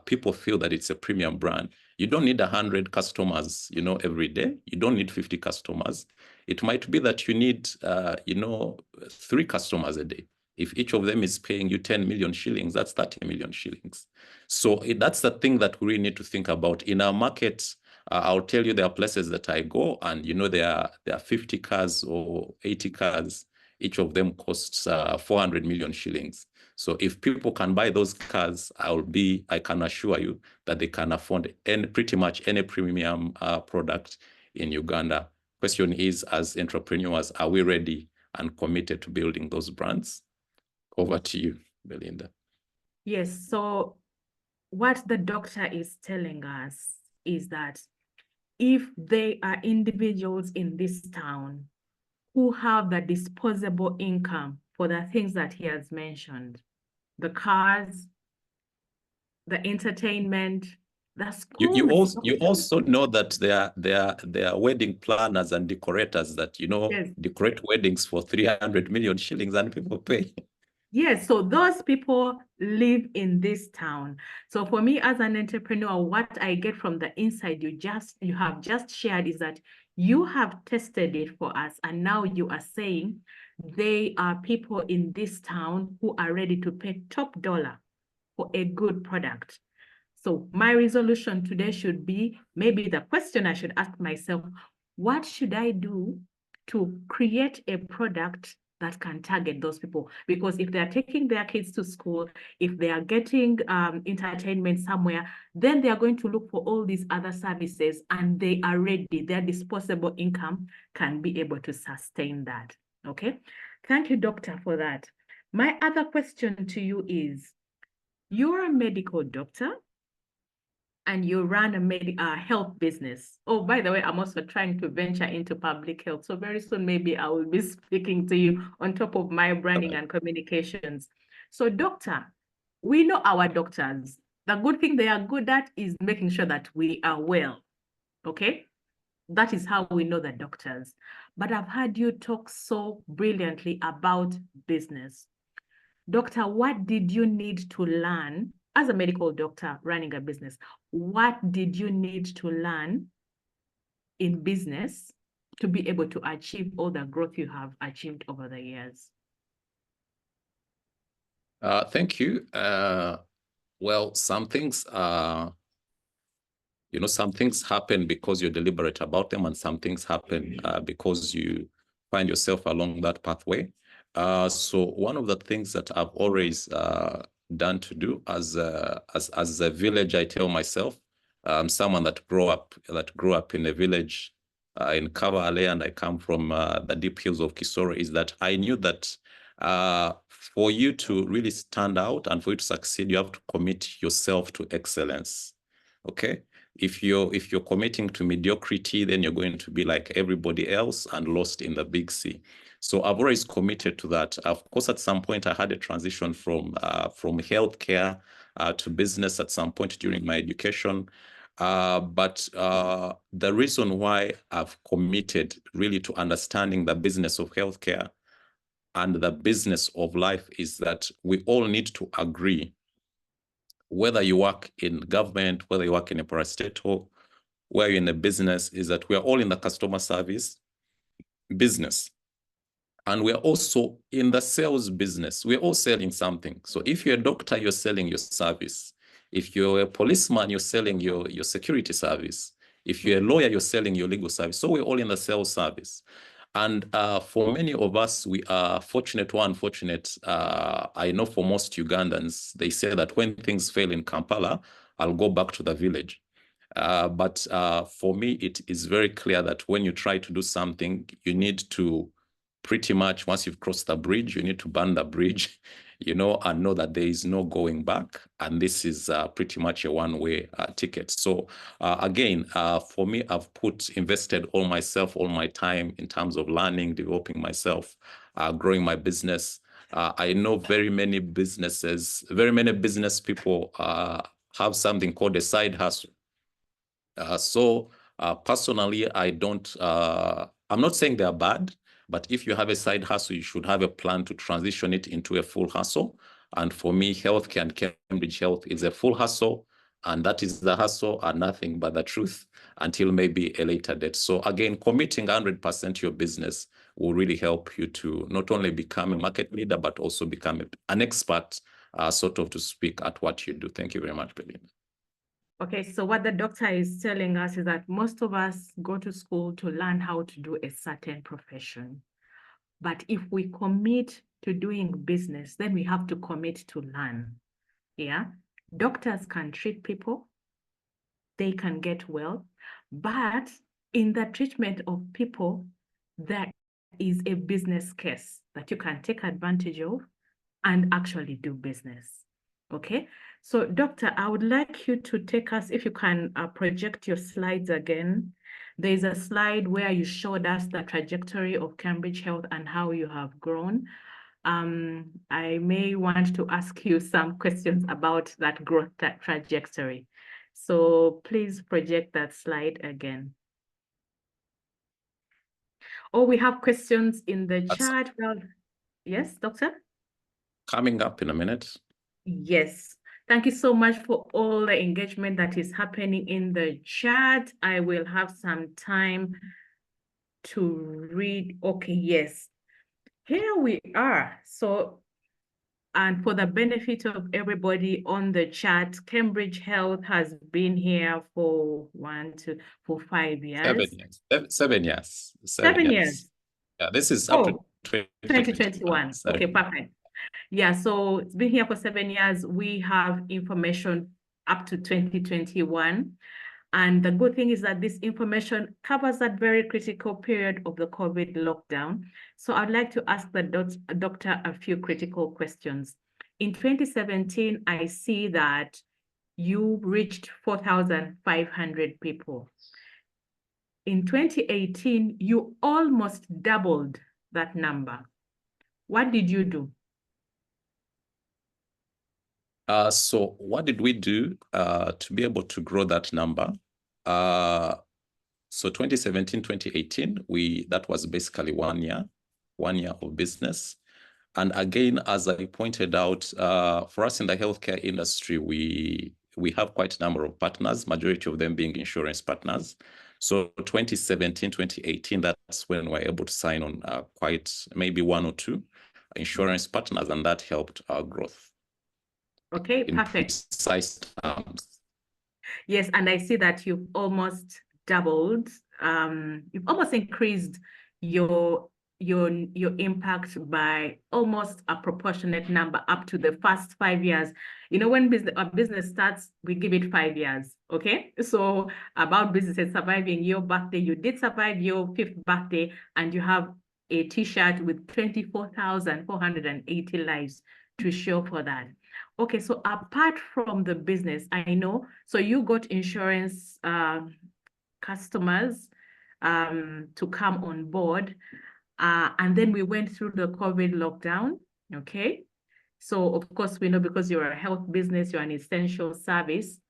people feel that it's a premium brand, you don't need 100 customers, you know, every day. You don't need 50 customers. It might be that you need, you know, 3 customers a day. If each of them is paying you 10 million shillings, that's 30 million shillings. So that's the thing that we really need to think about. In our market, I'll tell you there are places that I go and, you know, there are 50 cars or 80 cars. Each of them costs 400 million shillings. So if people can buy those cars, I can assure you that they can afford pretty much any premium product in Uganda. Question is, as entrepreneurs, are we ready and committed to building those brands? Over to you, Belinda. Yes, so what the doctor is telling us is that if they are individuals in this town who have the disposable income for the things that he has mentioned, the cars, the entertainment, the schools. You also know that there are wedding planners and decorators that, you know, Yes. decorate weddings for 300 million shillings and people pay. Yes, so those people live in this town. So for me as an entrepreneur, what I get from the inside you have just shared is that you have tested it for us, and now you are saying they are people in this town who are ready to pay top dollar for a good product. So my resolution today should be, maybe the question I should ask myself, what should I do to create a product that can target those people? Because if they're taking their kids to school, if they are getting entertainment somewhere, then they are going to look for all these other services, and they are ready. Their disposable income can be able to sustain that. Okay. Thank you, doctor, for that. My other question to you is, you're a medical doctor and you run a health business. Oh, by the way, I'm also trying to venture into public health. So very soon, maybe I will be speaking to you on top of my branding and communications. So doctor, we know our doctors. The good thing they are good at is making sure that we are well, okay? That is how we know the doctors. But I've heard you talk so brilliantly about business. Doctor, what did you need to learn as a medical doctor running a business? What did you need to learn in business to be able to achieve all the growth you have achieved over the years? Thank you. Well, some things you know, some things happen because you're deliberate about them, and some things happen because you find yourself along that pathway. So one of the things that I've always done to do as a village, I tell myself, someone that grew up in a village in Kavale, and I come from the deep hills of Kisoro, is that I knew that for you to really stand out and for you to succeed, you have to commit yourself to excellence. Okay. If you're committing to mediocrity, then you're going to be like everybody else and lost in the big sea. So I've always committed to that. Of course, at some point I had a transition from healthcare to business at some point during my education. But the reason why I've committed really to understanding the business of healthcare and the business of life is that we all need to agree, whether you work in government, whether you work in a parastatal, where you're in a business, is that we're all in the customer service business. And we're also in the sales business. We're all selling something. So if you're a doctor, you're selling your service. If you're a policeman, you're selling your security service. If you're a lawyer, you're selling your legal service. So we're all in the sales service. And for many of us, we are fortunate or unfortunate. I know for most Ugandans, they say that when things fail in Kampala, I'll go back to the village. But for me, it is very clear that when you try to do something, you need to pretty much, once you've crossed the bridge, you need to burn the bridge, you know, and know that there is no going back. And this is pretty much a one-way ticket. So again, for me, I've invested all my time in terms of learning, developing myself, growing my business. I know very many business people have something called a side hustle. Personally, I'm not saying they're bad, but if you have a side hustle, you should have a plan to transition it into a full hustle. And for me, healthcare and Cambridge Health is a full hustle. And that is the hustle and nothing but the truth until maybe a later date. So again, committing 100% to your business will really help you to not only become a market leader, but also become an expert, sort of to speak at what you do. Thank you very much, Belinda. Okay, so what the doctor is telling us is that most of us go to school to learn how to do a certain profession. But if we commit to doing business, then we have to commit to learn. Yeah. Doctors can treat people, they can get well, but in the treatment of people, there is a business case that you can take advantage of and actually do business. Okay, so doctor, I would like you to take us, if you can project your slides again. There's a slide where you showed us the trajectory of Cambridge Health and how you have grown. I may want to ask you some questions about that growth trajectory. So please project that slide again. Oh, we have questions in the chat. Well, yes, doctor? Coming up in a minute. Yes. Thank you so much for all the engagement that is happening in the chat. I will have some time to read. Okay, yes. Here we are. So, and for the benefit of everybody on the chat, Cambridge Health has been here for 5 years. 7 years. 7 years. 7 years. Yeah, this is up to 2021. Okay, perfect. Yeah, so it's been here for 7 years. We have information up to 2021. And the good thing is that this information covers that very critical period of the COVID lockdown. So I'd like to ask the doctor a few critical questions. In 2017, I see that you reached 4,500 people. In 2018, you almost doubled that number. What did you do? So what did we do to be able to grow that number? So 2017, 2018, that was basically 1 year of business. And again, as I pointed out, for us in the healthcare industry, we have quite a number of partners, majority of them being insurance partners. So 2017, 2018, that's when we were able to sign on quite maybe 1 or 2 insurance partners, and that helped our growth. Okay, perfect. In precise terms. Yes, and I see that you've almost doubled. You've almost increased your impact by almost a proportionate number up to the first 5 years. You know, when a business starts, we give it 5 years. Okay, so about businesses surviving your birthday, you did survive your 5th birthday, and you have a T-shirt with 24,480 lives to show for that. Okay, so apart from the business, I know, so you got insurance customers to come on board, and then we went through the COVID lockdown, okay? So of course we know, because you're a health business, you're an essential service,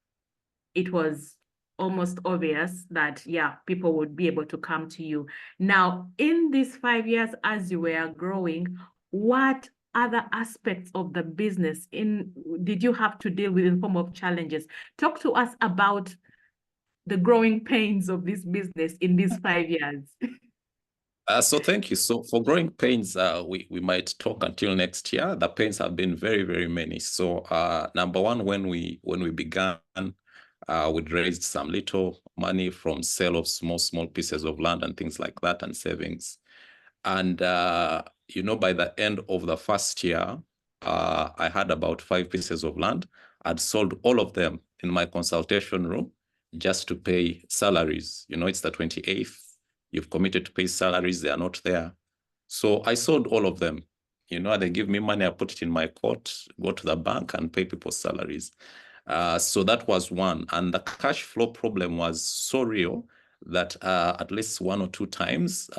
it was almost obvious that, yeah, people would be able to come to you. Now, in these 5 years, as you were growing, what other aspects of the business did you have to deal with in form of challenges? Talk to us about the growing pains of this business in these 5 years. So thank you. So for growing pains, we might talk until next year. The pains have been very, very many. So number one, when we began, we'd raised some little money from sale of small pieces of land and things like that, and savings. And you know, by the end of the first year, I had about 5 pieces of land. I'd sold all of them in my consultation room just to pay salaries. You know, it's the 28th. You've committed to pay salaries, they are not there. So I sold all of them. You know, they give me money, I put it in my coat, go to the bank and pay people's salaries. So that was one. And the cash flow problem was so real that at least 1 or 2 times,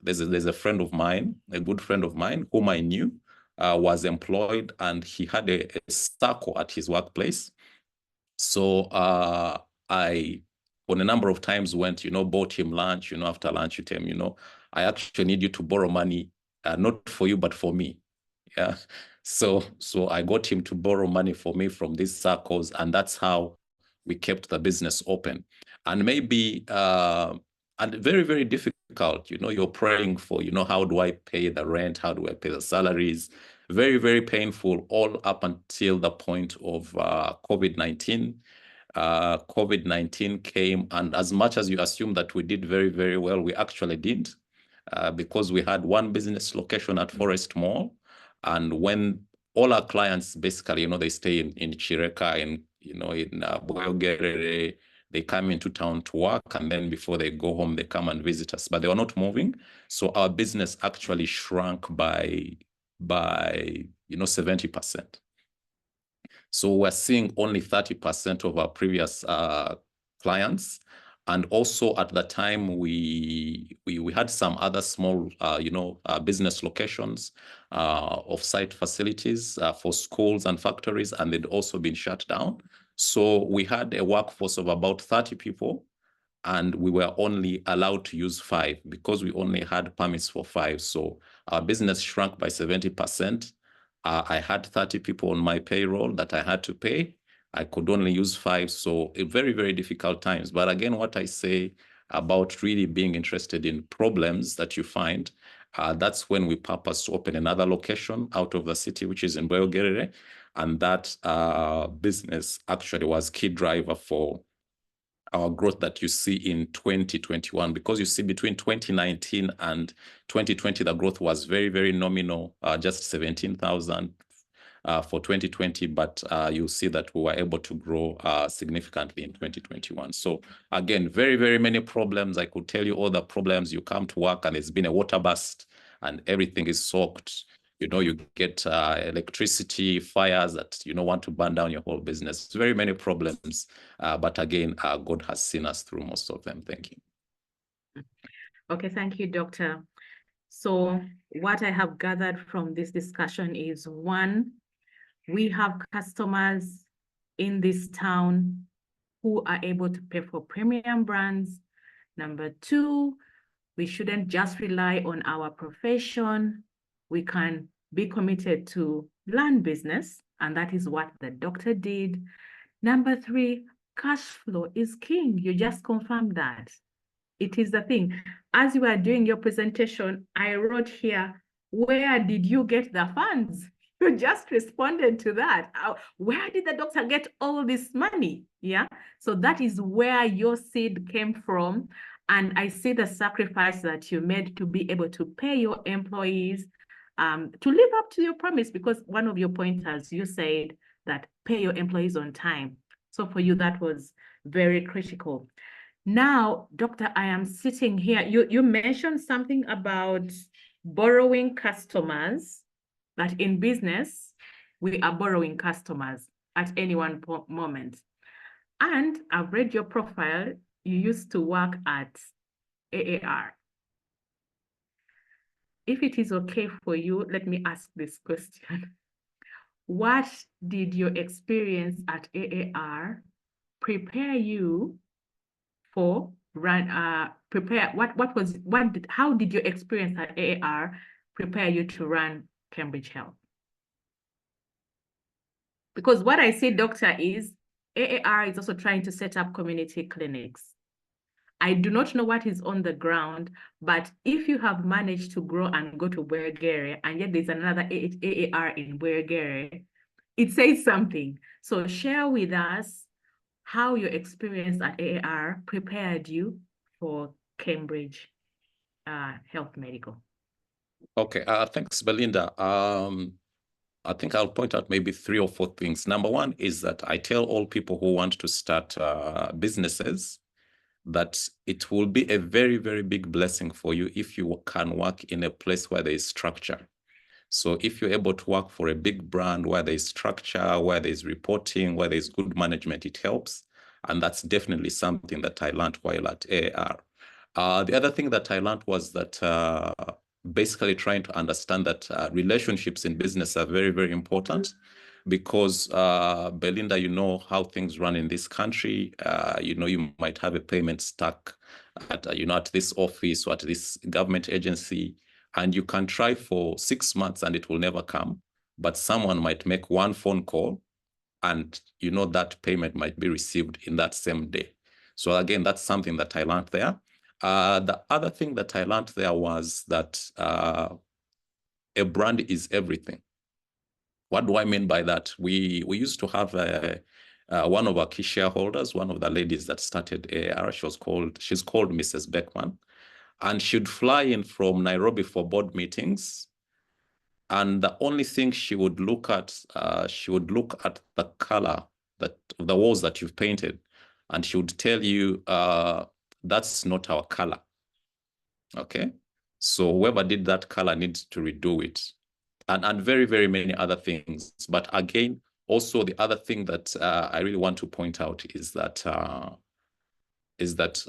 there's a friend of mine, a good friend of mine, whom I knew was employed, and he had a circle at his workplace. So I, on a number of times, went, you know, bought him lunch, you know, after lunch, you tell him, you know, I actually need you to borrow money, not for you, but for me. Yeah. So I got him to borrow money for me from these circles, and that's how we kept the business open. And maybe, and very, very difficult, you know, you're praying for, you know, how do I pay the rent? How do I pay the salaries? Very, very painful, all up until the point of COVID-19. COVID-19 came, and as much as you assume that we did very, very well, we actually didn't, because we had one business location at Forest Mall. And when all our clients, basically, you know, they stay in Chireka and, you know, in Boyogerere, they come into town to work, and then before they go home, they come and visit us, but they were not moving. So our business actually shrunk by you know, 70%. So we're seeing only 30% of our previous clients. And also at the time, we had some other small, you know, business locations, off-site facilities for schools and factories, and they'd also been shut down. So we had a workforce of about 30 people, and we were only allowed to use 5 because we only had permits for 5. So our business shrunk by 70%. I had 30 people on my payroll that I had to pay. I could only use 5. So very, very difficult times. But again, what I say about really being interested in problems that you find, that's when we purpose to open another location out of the city, which is in Boyogerere. And that business actually was key driver for our growth that you see in 2021, because you see between 2019 and 2020, the growth was very, very nominal, just 17,000 for 2020, but you'll see that we were able to grow significantly in 2021. So again, very, very many problems. I could tell you all the problems. You come to work and there's been a water burst and everything is soaked. You know, you get electricity, fires that, you know, want to burn down your whole business. Very many problems. But again, God has seen us through most of them. Thank you. Okay, thank you, Doctor. So what I have gathered from this discussion is, 1, we have customers in this town who are able to pay for premium brands. Number 2, we shouldn't just rely on our profession. We can be committed to learn business, and that is what the doctor did. Number 3, cash flow is king. You just confirmed that. It is the thing. As you were doing your presentation, I wrote here, where did you get the funds? You just responded to that. Where did the doctor get all this money? Yeah. So that is where your seed came from. And I see the sacrifice that you made to be able to pay your employees, to live up to your promise, because one of your pointers, you said that pay your employees on time. So for you, that was very critical. Now, Doctor, I am sitting here. You mentioned something about borrowing customers, that in business, we are borrowing customers at any one moment. And I've read your profile. You used to work at AAR. If it is okay for you, let me ask this question. What did your experience at AAR prepare you for how did your experience at AAR prepare you to run Cambridge Health? Because what I see, Doctor, is AAR is also trying to set up community clinics. I do not know what is on the ground, but if you have managed to grow and go to Boyogerere, and yet there's another AAR in Boyogerere, it says something. So share with us how your experience at AAR prepared you for Cambridge Health Medical. Okay, thanks, Belinda. I think I'll point out maybe 3 or 4 things. Number 1 is that I tell all people who want to start businesses that it will be a very, very big blessing for you if you can work in a place where there is structure. So if you're able to work for a big brand where there is structure, where there is reporting, where there is good management, it helps. And that's definitely something that I learned while at AAR. The other thing that I learned was that basically trying to understand that relationships in business are very, very important, because Belinda, you know how things run in this country. You know, you might have a payment stuck at, you know, at this office or at this government agency, and you can try for 6 months and it will never come. But someone might make one phone call and you know that payment might be received in that same day. So again, that's something that I learned there. The other thing that I learned there was that a brand is everything. What do I mean by that? We used to have one of our key shareholders, one of the ladies that started AAR. She's called Mrs. Beckman, and she'd fly in from Nairobi for board meetings. And the only thing she would look at the color that the walls that you've painted, and she would tell you that's not our color. Okay, so whoever did that color needs to redo it, and very, very many other things. But again, also the other thing that I really want to point out is that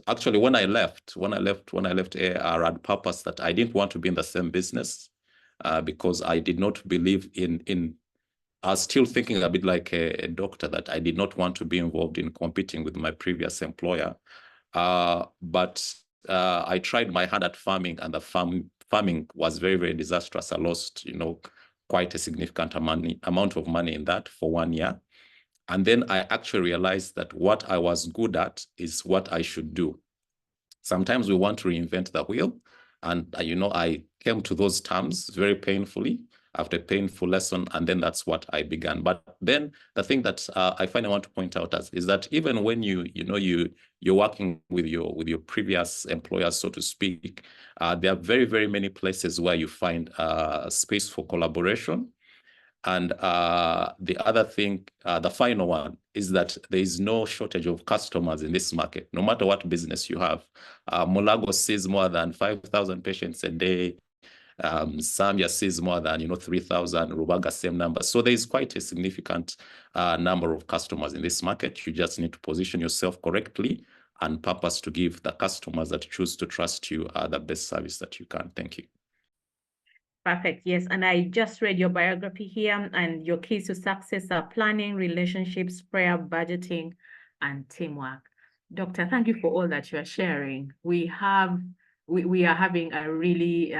actually when I left AAR, I had purpose that I didn't want to be in the same business because I did not believe in I was still thinking a bit like a doctor, that I did not want to be involved in competing with my previous employer. But I tried my hand at farming, and the farming was very, very disastrous. I lost, quite a significant amount of money in that for 1 year. And then I actually realized that what I was good at is what I should do. Sometimes we want to reinvent the wheel. And, I came to those terms very painfully, after a painful lesson, and then that's what I began. But then the thing that I finally want to point out is that even when you're working with your previous employers, so to speak, there are very, very many places where you find space for collaboration. And the other thing, the final one, is that there is no shortage of customers in this market, no matter what business you have. Mulago sees more than 5,000 patients a day. Zambia sees more than 3,000. Rubaga, same number. So there is quite a significant number of customers in this market. You just need to position yourself correctly and purpose to give the customers that choose to trust you the best service that you can. Thank you. Perfect. Yes. And I just read your biography here, and your keys to success are planning, relationships, prayer, budgeting, and teamwork. Doctor, thank you for all that you are sharing. We are having a really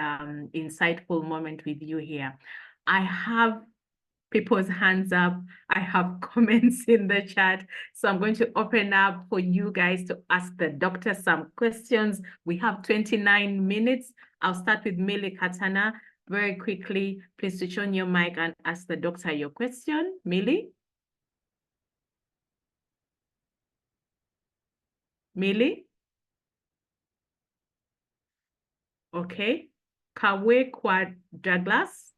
insightful moment with you here. I have people's hands up. I have comments in the chat. So I'm going to open up for you guys to ask the doctor some questions. We have 29 minutes. I'll start with Millie Katana. Very quickly, please switch on your mic and ask the doctor your question. Millie? Millie? Okay. Kawe Kwa Douglas?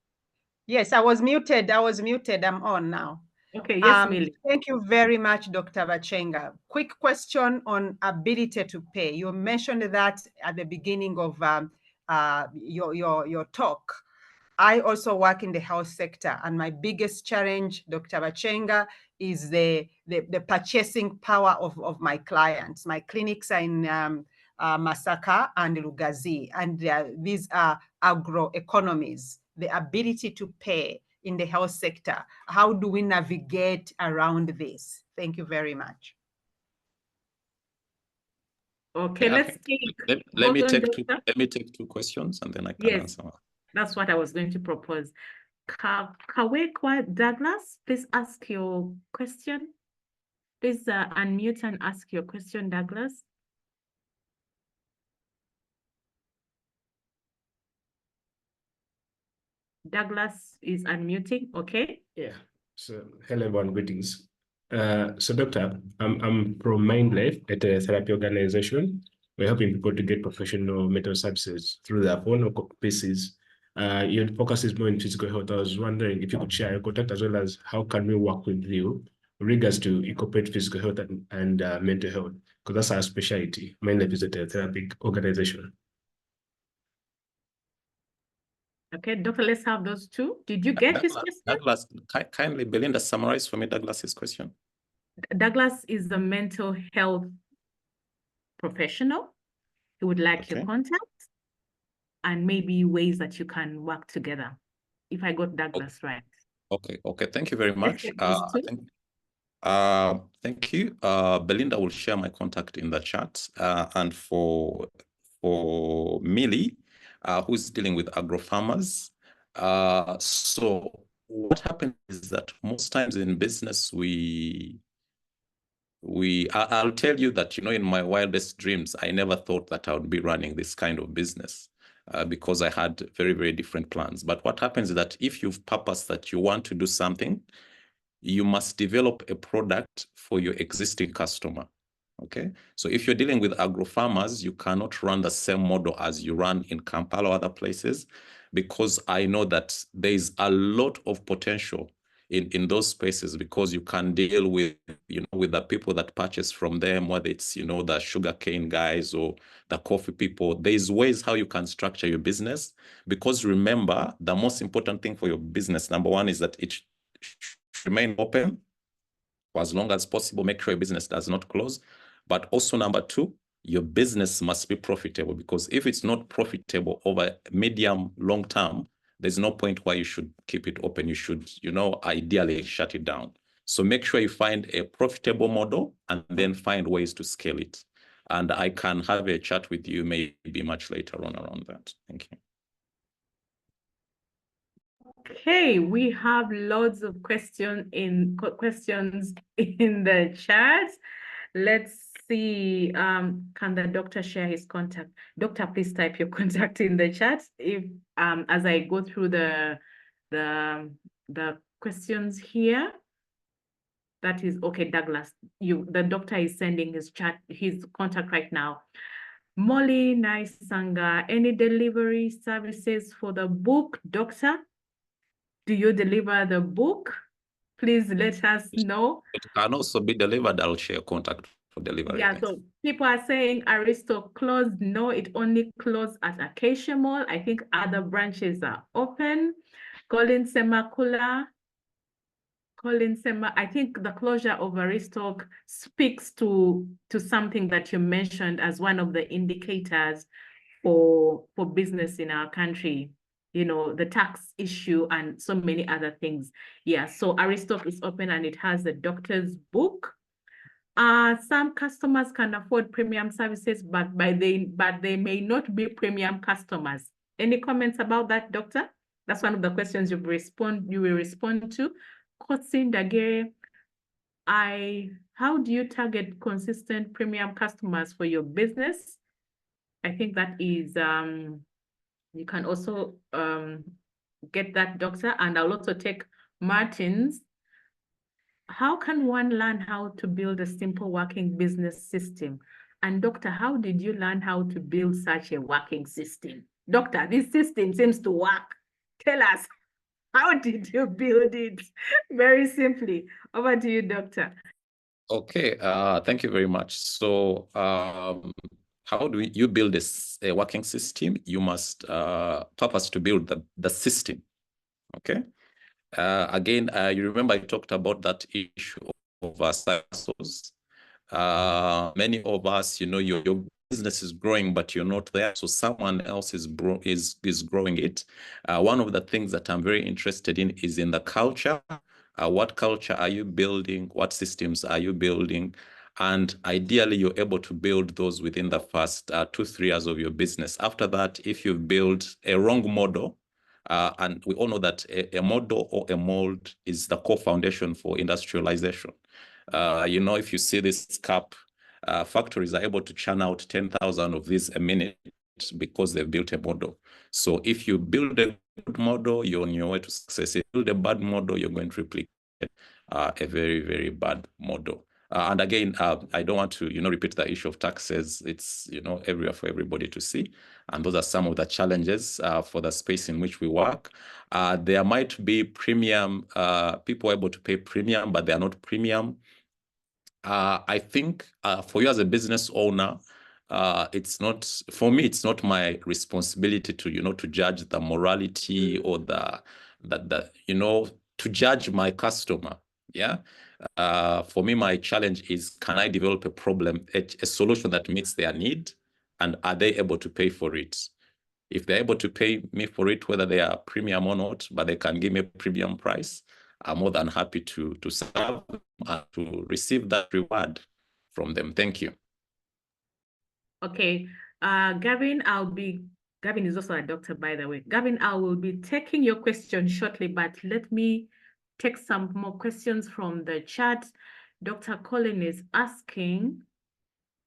Yes, I was muted. I'm on now. Okay, yes, Millie. Thank you very much, Dr. Bakyenga. Quick question on ability to pay. You mentioned that at the beginning of your talk. I also work in the health sector, and my biggest challenge, Dr. Bakyenga, is the purchasing power of my clients. My clinics are in Masaka and Lugazi, and these are agroeconomies. The ability to pay in the health sector. How do we navigate around this? Thank you very much. Okay, Yeah, let's take. Let me take two questions, and then I can answer. That's what I was going to propose. Kawekwa Douglas, please ask your question. Please unmute and ask your question, Douglas. Douglas is unmuting, okay? Yeah, so hello everyone, greetings. So doctor, I'm from MindLife at a therapy organization. We're helping people to get professional mental services through their phone or PCs. Your focus is more in physical health. I was wondering if you could share your contact as well as how can we work with you in regards to incorporate physical health and mental health, because that's our specialty. MindLife is at a therapy organization. Okay, doctor, let's have those two. Did you get his question? Douglas, kindly, Belinda, summarize for me Douglas's question. Douglas is a mental health professional. He would like your contact and maybe ways that you can work together. If I got Douglas right. Okay. Thank you very much. Thank you. Belinda will share my contact in the chat. And for Millie, who's dealing with agro farmers. So what happens is that most times in business, I'll tell you that, in my wildest dreams, I never thought that I would be running this kind of business because I had very, very different plans. But what happens is that if you've purpose that you want to do something, you must develop a product for your existing customer. Okay, so if you're dealing with agro farmers, you cannot run the same model as you run in Kampala or other places, because I know that there's a lot of potential in those spaces, because you can deal with, with the people that purchase from them, whether it's, the sugarcane guys or the coffee people. There's ways how you can structure your business, because remember, the most important thing for your business, number one, is that it should remain open for as long as possible. Make sure your business does not close. But also number two, your business must be profitable, because if it's not profitable over medium, long term, there's no point why you should keep it open. You should, ideally shut it down. So make sure you find a profitable model and then find ways to scale it. And I can have a chat with you maybe much later on around that. Thank you. Okay, we have loads of questions in the chat. Let's see. Can the doctor share his contact? Doctor, please type your contact in the chat. If as I go through the questions here. That is okay, Douglas. The doctor is sending his contact right now. Molly Naisanga, any delivery services for the book, doctor? Do you deliver the book? Please let us know. It can also be delivered. I'll share contact for delivery. Yeah, so people are saying Aristo closed. No, it only closed at Acacia Mall. I think other branches are open. Colin Semakula. I think the closure of Aristo speaks to something that you mentioned as one of the indicators for business in our country. The tax issue and so many other things. Yeah, so Aristoc is open and it has the doctor's book. Some customers can afford premium services, but they may not be premium customers. Any comments about that, doctor? That's one of the questions you will respond to. Kotsin Dagere, how do you target consistent premium customers for your business? I think that is you can also get that, doctor, and I'll also take Martin's. How can one learn how to build a simple working business system? And doctor, how did you learn how to build such a working system? Doctor, this system seems to work. Tell us, how did you build it? Very simply. Over to you, doctor. Okay, thank you very much. So how do you build a working system? You must purpose to build the system. Okay. Again, you remember I talked about that issue of cycles. Many of us, your business is growing, but you're not there. So someone else is growing it. One of the things that I'm very interested in is in the culture. What culture are you building? What systems are you building? And ideally, you're able to build those within the first 2-3 years of your business. After that, if you build a wrong model, and we all know that a model or a mold is the core foundation for industrialization. If you see this cup, factories are able to churn out 10,000 of these a minute because they've built a model. So if you build a good model, you're on your way to success. If you build a bad model, you're going to replicate a very, very bad model. And again, I don't want to, repeat the issue of taxes. It's, everywhere for everybody to see. And those are some of the challenges for the space in which we work. There might be premium, people are able to pay premium, but they are not premium. I think for you as a business owner, it's not, for me, it's not my responsibility to, to judge the morality or to judge my customer. Yeah. For me, my challenge is, can I develop a problem, a solution that meets their need, and are they able to pay for it? If they're able to pay me for it, whether they are premium or not, but they can give me a premium price, I'm more than happy to serve and to receive that reward from them. Thank you. Okay, Gavin, I'll be Gavin is also a doctor, by the way. Gavin, I will be taking your question shortly, but let me take some more questions from the chat. Dr. Colin is asking,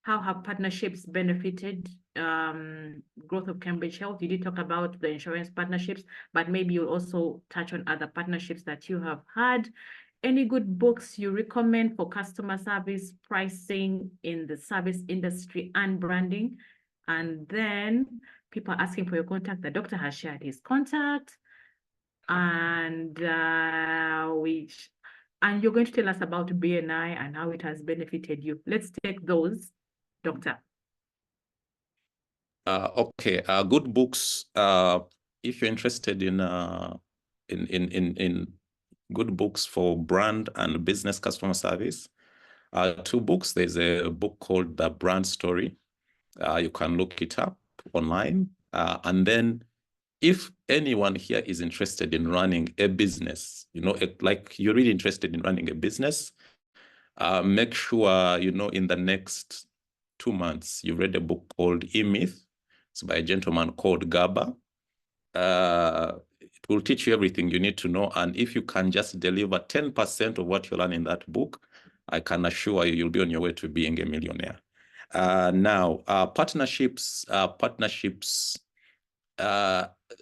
how have partnerships benefited growth of Cambridge Health? You did talk about the insurance partnerships, but maybe you'll also touch on other partnerships that you have had. Any good books you recommend for customer service, pricing in the service industry and branding? And then people are asking for your contact. The doctor has shared his contact. And and you're going to tell us about BNI and how it has benefited you. Let's take those, doctor. Okay, good books. If you're interested in good books for brand and business customer service, two books. There's a book called The Brand Story. You can look it up online. And then if anyone here is interested in running a business, like you're really interested in running a business, make sure, in the next 2 months, you read a book called E-Myth. It's by a gentleman called Gaba. It will teach you everything you need to know. And if you can just deliver 10% of what you learn in that book, I can assure you, you'll be on your way to being a millionaire. Now, partnerships,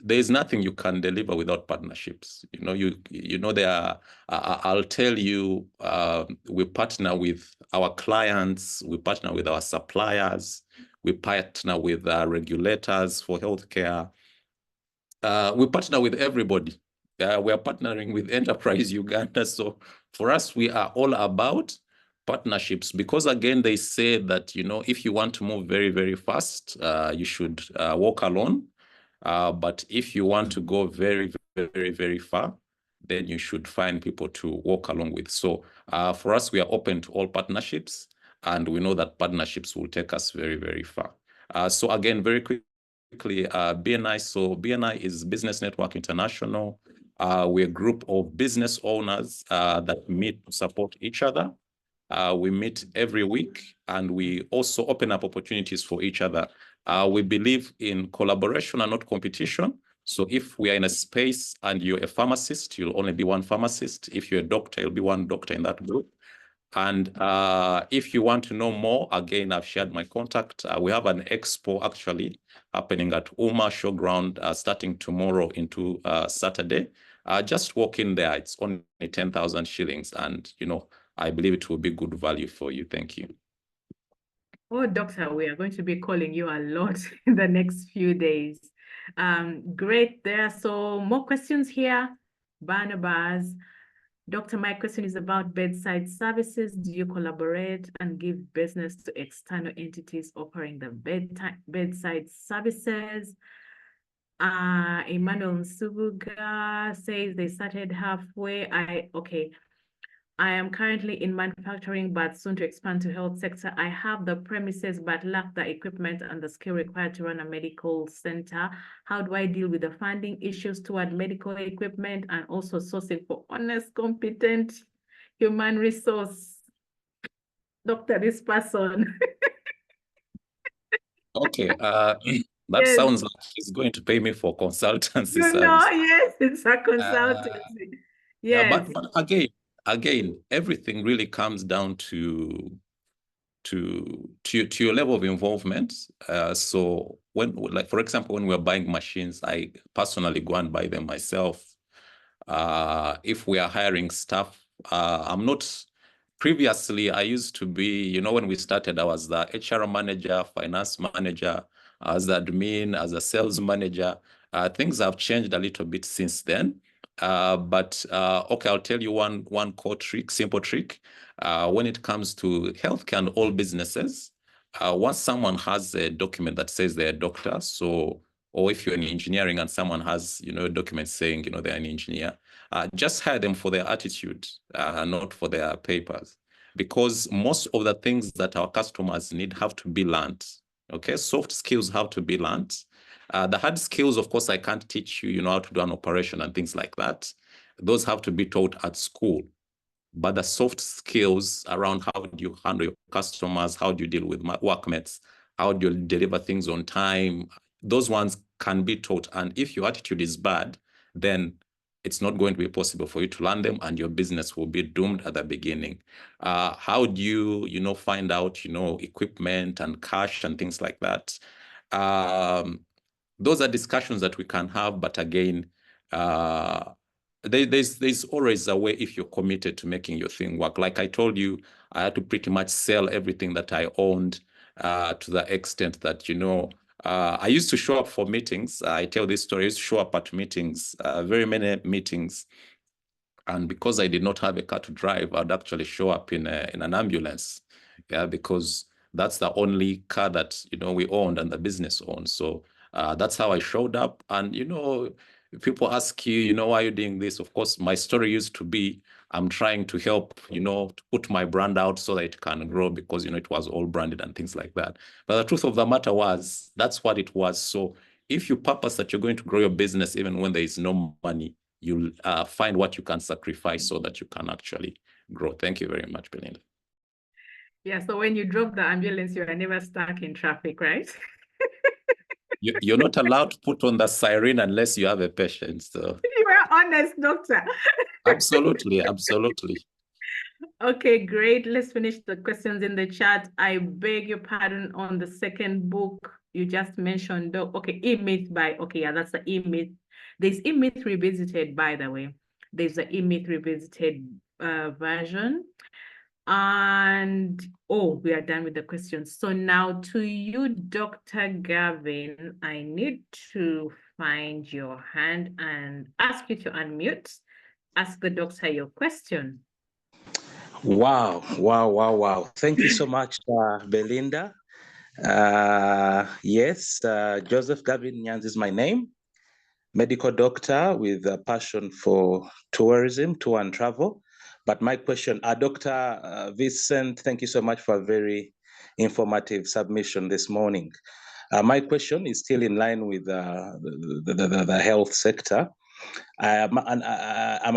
there's nothing you can deliver without partnerships. There are, I'll tell you, we partner with our clients, we partner with our suppliers, we partner with regulators for healthcare. We partner with everybody. We are partnering with Enterprise Uganda. So for us, we are all about partnerships, because again, they say that, if you want to move very, very fast, you should walk alone. But if you want to go very, very, very far, then you should find people to walk along with. So for us, we are open to all partnerships, and we know that partnerships will take us very, very far. So again, very quickly, BNI. So BNI is Business Network International. We're a group of business owners that meet to support each other. We meet every week, and we also open up opportunities for each other. We believe in collaboration and not competition. So if we are in a space and you're a pharmacist, you'll only be one pharmacist. If you're a doctor, you'll be one doctor in that group. And if you want to know more, again, I've shared my contact. We have an expo actually happening at Uma Showground starting tomorrow into Saturday. Just walk in there. It's only 10,000 shillings. And, I believe it will be good value for you. Thank you. Oh, doctor, we are going to be calling you a lot in the next few days. Great there. So more questions here. Barnabas. Doctor, my question is about bedside services. Do you collaborate and give business to external entities offering the bedside services? Emmanuel Nsubuga says they started halfway. I am currently in manufacturing, but soon to expand to health sector. I have the premises, but lack the equipment and the skill required to run a medical center. How do I deal with the funding issues toward medical equipment and also sourcing for honest, competent human resource? Doctor, this person. Okay, that Yes. sounds like he's going to pay me for consultancy You service. know, yes, it's a consultancy. Yeah, Yes. but again, everything really comes down to your level of involvement. So when, like, for example, when we're buying machines, I personally go and buy them myself. If we are hiring staff, I'm not. Previously, I used to be, when we started, I was the HR manager, finance manager, as the admin, as a sales manager. Things have changed a little bit since then. But okay, I'll tell you one core trick, simple trick. When it comes to healthcare and all businesses, once someone has a document that says they're a doctor, or if you're in engineering and someone has, a document saying, they're an engineer, just hire them for their attitude, not for their papers, because most of the things that our customers need have to be learned. Okay, soft skills have to be learned. The hard skills, of course, I can't teach you, how to do an operation and things like that. Those have to be taught at school. But the soft skills around how do you handle your customers, how do you deal with workmates, how do you deliver things on time, those ones can be taught. And if your attitude is bad, then it's not going to be possible for you to learn them, and your business will be doomed at the beginning. How do you, find out, equipment and cash and things like that? Those are discussions that we can have, but again, there's always a way if you're committed to making your thing work. Like I told you, I had to pretty much sell everything that I owned to the extent that, I used to show up for meetings. I tell this story, I used to show up at meetings, very many meetings. And because I did not have a car to drive, I'd actually show up in an ambulance. Yeah, because that's the only car that, we owned and the business owned. So that's how I showed up. And, people ask you, why are you doing this? Of course, my story used to be, I'm trying to help, to put my brand out so that it can grow, because, it was all branded and things like that. But the truth of the matter was, that's what it was. So if you purpose that you're going to grow your business, even when there is no money, you'll find what you can sacrifice so that you can actually grow. Thank you very much, Belinda. Yeah, so when you drove the ambulance, you are never stuck in traffic, right? You're not allowed to put on the siren unless you have a patient. So You were honest, doctor. absolutely, absolutely. Okay, great. Let's finish the questions in the chat. I beg your pardon on the second book you just mentioned. Okay, E-Myth yeah, that's the E-Myth. There's E-Myth Revisited, by the way. There's the E-Myth Revisited version. And we are done with the questions. So now to you, Dr. Gavin, I need to find your hand and ask you to unmute. Ask the doctor your question. Wow. Thank you so much, Belinda. Yes, Joseph Gavin Nyanzi is my name. Medical doctor with a passion for tourism, tour and travel. But my question, Dr. Vincent, thank you so much for a very informative submission this morning. My question is still in line with the health sector. I'm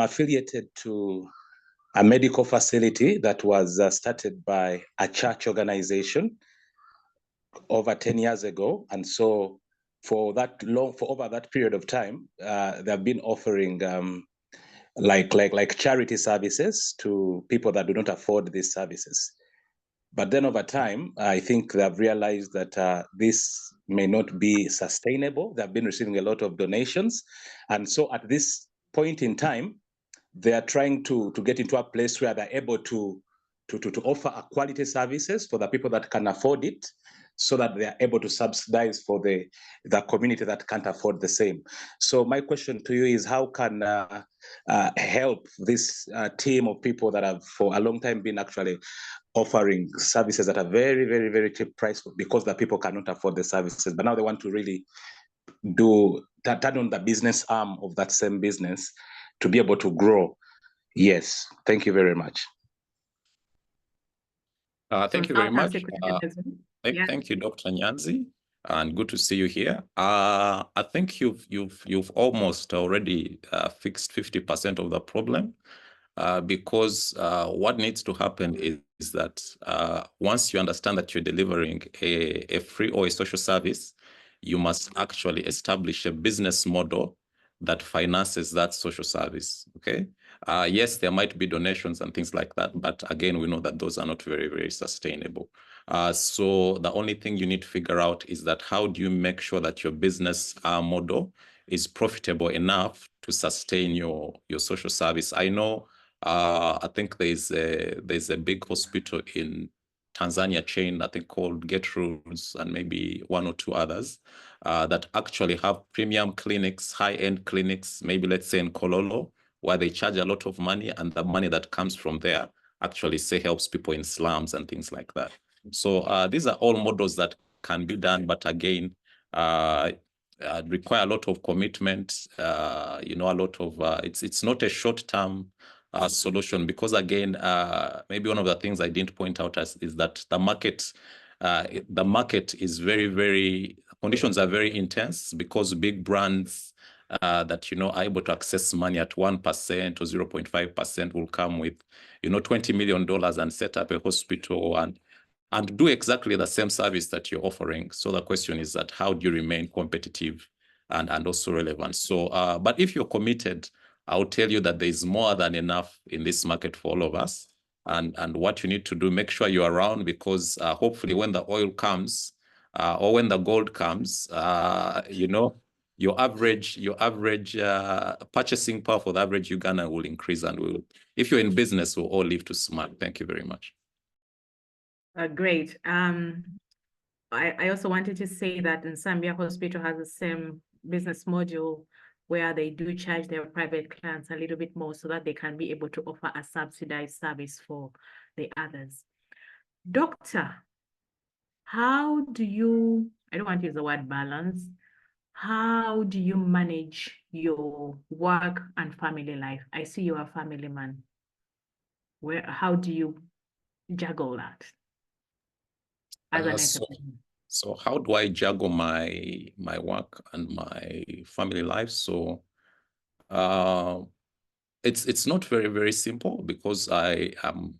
affiliated to a medical facility that was started by a church organization over 10 years ago. And so for over that period of time, they've been offering like charity services to people that do not afford these services. But then over time, I think they've realized that this may not be sustainable. They've been receiving a lot of donations. And so at this point in time, they are trying to get into a place where they're able to offer a quality services for the people that can afford it, so that they are able to subsidize for the community that can't afford the same. So my question to you is, how can help this team of people that have for a long time been actually offering services at a very, very, very cheap price, because the people cannot afford the services, but now they want to really turn on the business arm of that same business to be able to grow. Yes, thank you very much. Thank you very much. Yeah. Thank you, Dr. Nyanzi, and good to see you here. I think you've almost already fixed 50% of the problem, because what needs to happen is that once you understand that you're delivering a free or a social service, you must actually establish a business model that finances that social service. Okay. Yes, there might be donations and things like that, but again, we know that those are not very, very sustainable. So the only thing you need to figure out is that how do you make sure that your business model is profitable enough to sustain your social service? I know, I think there's a big hospital in Tanzania chain, I think called Gertrude's, and maybe one or two others that actually have premium clinics, high-end clinics, maybe let's say in Kololo, where they charge a lot of money, and the money that comes from there actually say helps people in slums and things like that. So these are all models that can be done, but again, require a lot of commitment, a lot of, it's not a short-term solution, because again, maybe one of the things I didn't point out is that the market is very, very, conditions are very intense, because big brands that, are able to access money at 1% or 0.5% will come with, $20 million and set up a hospital and and do exactly the same service that you're offering. So the question is that how do you remain competitive and also relevant? So, but if you're committed, I'll tell you that there's more than enough in this market for all of us. And what you need to do, make sure you're around, because hopefully when the oil comes or when the gold comes, you know, your average purchasing power for the average Ugandan will increase, and will, if you're in business, we'll all live to smart. Thank you very much. Great. I also wanted to say that Nsambia Hospital has the same business module where they do charge their private clients a little bit more so that they can be able to offer a subsidized service for the others. Doctor, how do you, I don't want to use the word balance, how do you manage your work and family life? I see you're a family man. How do you juggle that as an entrepreneur? So how do I juggle my work and my family life? So it's not very, very simple, because I'm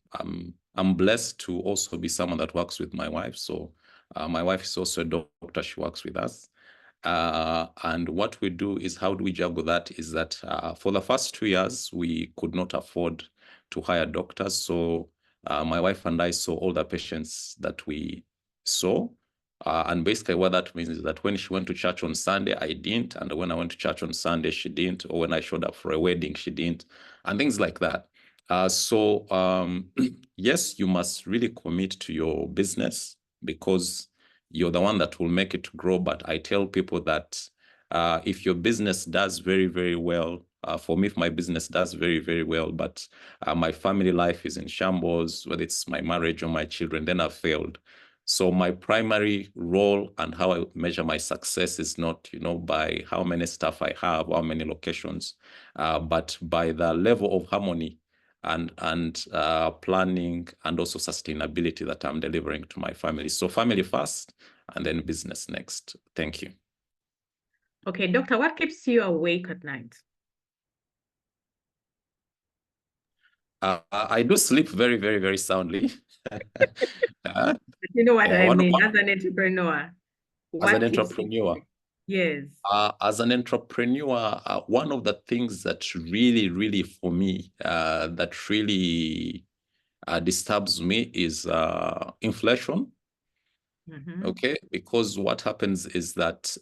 blessed to also be someone that works with my wife. So my wife is also a doctor. She works with us. And what we do is, how do we juggle that, is that for the first 2 years, we could not afford to hire doctors. So my wife and I saw all the patients that we saw. And basically what that means is that when she went to church on Sunday, I didn't. And when I went to church on Sunday, she didn't. Or when I showed up for a wedding, she didn't. And things like that. Yes, you must really commit to your business, because you're the one that will make it grow. But I tell people that if your business does very, very well, for me, if my business does very, very well, but my family life is in shambles, whether it's my marriage or my children, then I've failed. So my primary role and how I measure my success is not, you know, by how many staff I have, how many locations, but by the level of harmony and planning and also sustainability that I'm delivering to my family. So family first, and then business next. Thank you. Okay, doctor, what keeps you awake at night? I do sleep very, very, very soundly. You know what yeah, I mean, as an entrepreneur. As an entrepreneur. Yes. As an entrepreneur, one of the things that really, really for me, that really disturbs me is inflation. Mm-hmm. Okay, because what happens is that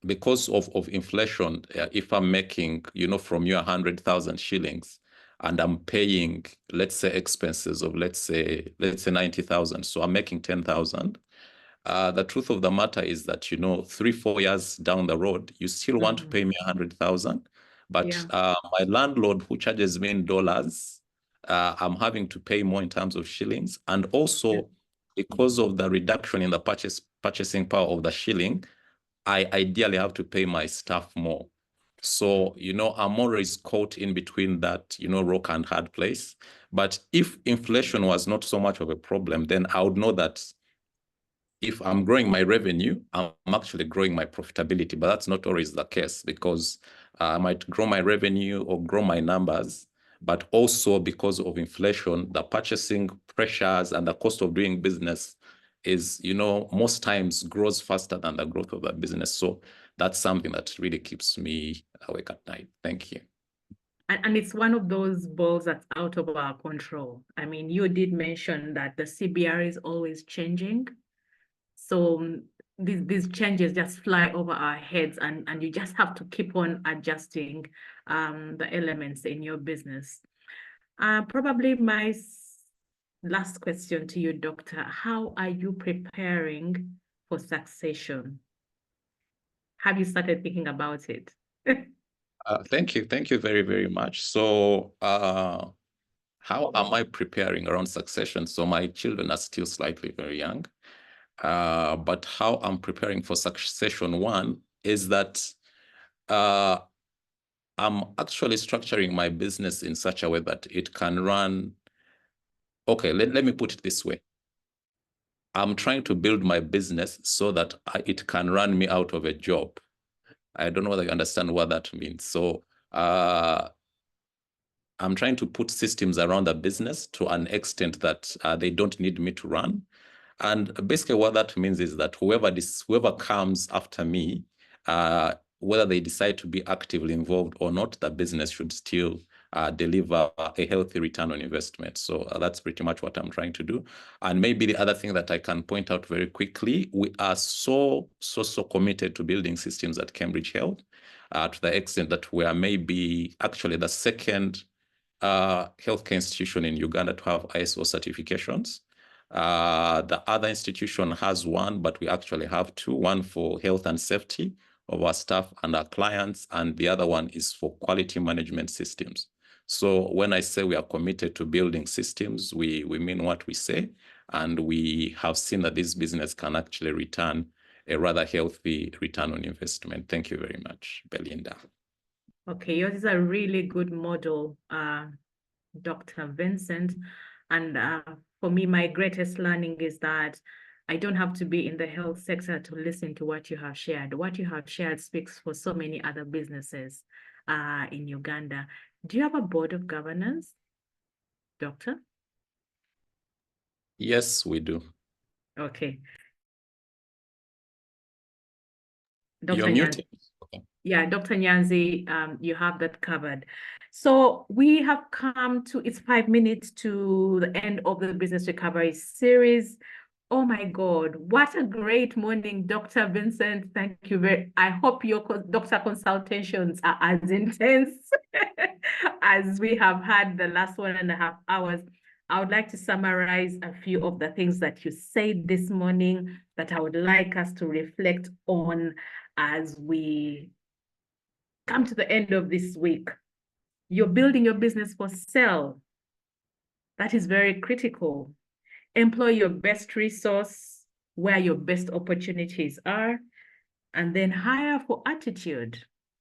because of inflation, if I'm making, you know, from you 100,000 shillings, and I'm paying, let's say, expenses of let's say 90,000, so I'm making 10,000. The truth of the matter is that, you know, 3-4 years down the road, you still want to pay me 100,000, but my landlord, who charges me in dollars, I'm having to pay more in terms of shillings, and also because of the reduction in the purchasing power of the shilling, I ideally have to pay my staff more. So, you know, I'm always caught in between that, you know, rock and hard place. But if inflation was not so much of a problem, then I would know that if I'm growing my revenue, I'm actually growing my profitability. But that's not always the case, because I might grow my revenue or grow my numbers, but also because of inflation, the purchasing pressures and the cost of doing business is, you know, most times grows faster than the growth of the business. So that's something that really keeps me awake at night. Thank you. And it's one of those balls that's out of our control. I mean, you did mention that the CBR is always changing. So these changes just fly over our heads, and you just have to keep on adjusting the elements in your business. Probably my last question to you, Doctor, how are you preparing for succession? Have you started thinking about it? Thank you. Thank you very, very much. So how am I preparing around succession? So my children are still slightly very young. But how I'm preparing for succession, one is that I'm actually structuring my business in such a way that it can run. Okay, let me put it this way. I'm trying to build my business so that it can run me out of a job. I don't know whether you understand what that means. So I'm trying to put systems around the business to an extent that they don't need me to run. And basically what that means is that whoever comes after me, whether they decide to be actively involved or not, the business should still deliver a healthy return on investment. So that's pretty much what I'm trying to do. And maybe the other thing that I can point out very quickly, we are so committed to building systems at Cambridge Health to the extent that we are maybe actually the second healthcare institution in Uganda to have ISO certifications. The other institution has one, but we actually have two, one for health and safety of our staff and our clients, and the other one is for quality management systems. So when I say we are committed to building systems, we mean what we say, and we have seen that this business can actually return a rather healthy return on investment. Thank you very much, Belinda. Okay, yours is a really good model, Dr. Vincent. And for me, my greatest learning is that I don't have to be in the health sector to listen to what you have shared. What you have shared speaks for so many other businesses in Uganda. Do you have a board of governors, Doctor? Yes, we do. Okay. You're muted. Okay. Yeah, Dr. Nyanzi, you have that covered. So we have come to, it's 5 minutes to the end of the business recovery series. Oh my God, what a great morning, Dr. Vincent. Thank you very, I hope your doctor consultations are as intense as we have had the last 1.5 hours. I would like to summarize a few of the things that you said this morning that I would like us to reflect on as we come to the end of this week. You're building your business for sale. That is very critical. Employ your best resource where your best opportunities are, and then hire for attitude,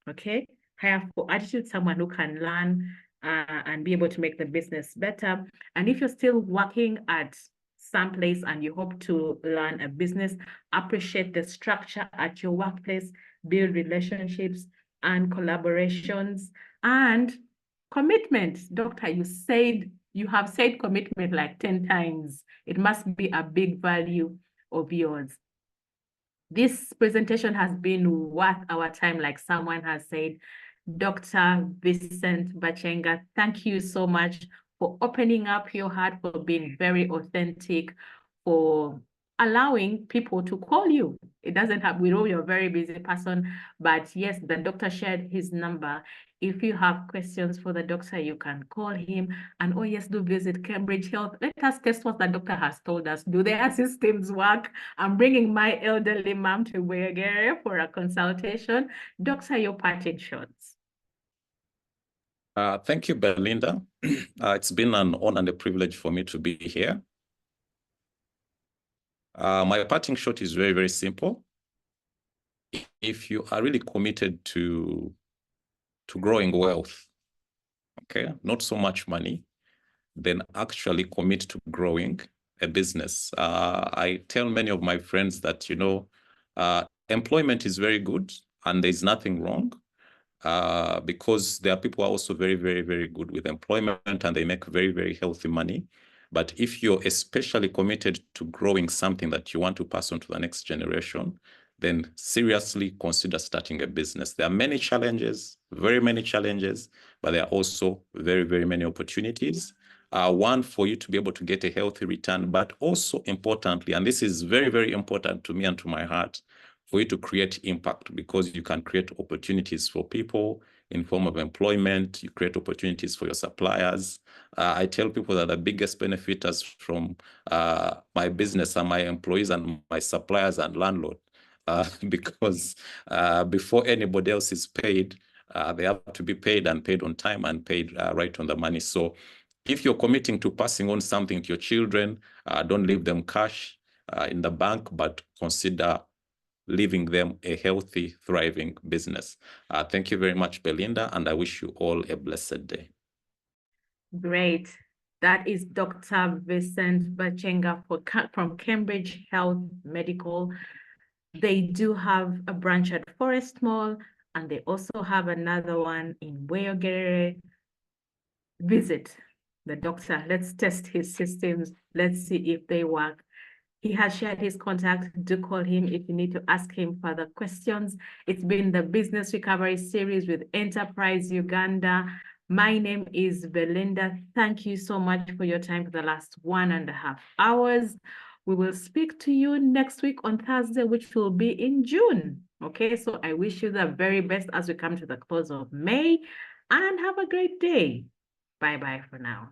okay? Hire for attitude, someone who can learn and be able to make the business better. And if you're still working at some place and you hope to learn a business, appreciate the structure at your workplace, build relationships and collaborations, and commitment. Doctor, you have said commitment like 10 times. It must be a big value of yours. This presentation has been worth our time, like someone has said. Dr. Vicent Bakyenga, thank you so much for opening up your heart, for being very authentic, for allowing people to call you. It doesn't have, we know you're a very busy person, but yes, the doctor shared his number. If you have questions for the doctor, you can call him. And oh yes, do visit Cambridge Health. Let us test what the doctor has told us. Do their systems work? I'm bringing my elderly mom to Wegere for a consultation. Doctor, your parting shots. Thank you, Belinda. It's been an honor and a privilege for me to be here. My parting shot is very, very simple. If you are really committed to growing wealth, okay, not so much money, then actually commit to growing a business. I tell many of my friends that, you know, employment is very good and there's nothing wrong. Because there are people who are also very, very, very good with employment and they make very, very healthy money. But if you're especially committed to growing something that you want to pass on to the next generation, then seriously consider starting a business. There are many challenges, very many challenges, but there are also very, very many opportunities. One, for you to be able to get a healthy return, but also importantly, and this is very, very important to me and to my heart, for you to create impact, because you can create opportunities for people in form of employment. You create opportunities for your suppliers. I tell people that the biggest benefiters from my business are my employees and my suppliers and landlord, because before anybody else is paid, they have to be paid and paid on time and paid right on the money. So if you're committing to passing on something to your children, don't leave them cash in the bank, but consider leaving them a healthy, thriving business. Thank you very much, Belinda, and I wish you all a blessed day. Great. That is Dr. Vicent Bakyenga from Cambridge Health Medical. They do have a branch at Forest Mall, and they also have another one in Weyogere. visit the doctor. Let's test his systems. Let's see if they work. He has shared his contact. Do call him if you need to ask him further questions. It's been the Business Recovery Series with Enterprise Uganda. My name is Belinda. Thank you so much for your time for the last 1.5 hours. We will speak to you next week on Thursday, which will be in June. Okay, so I wish you the very best as we come to the close of May, and have a great day. Bye-bye for now.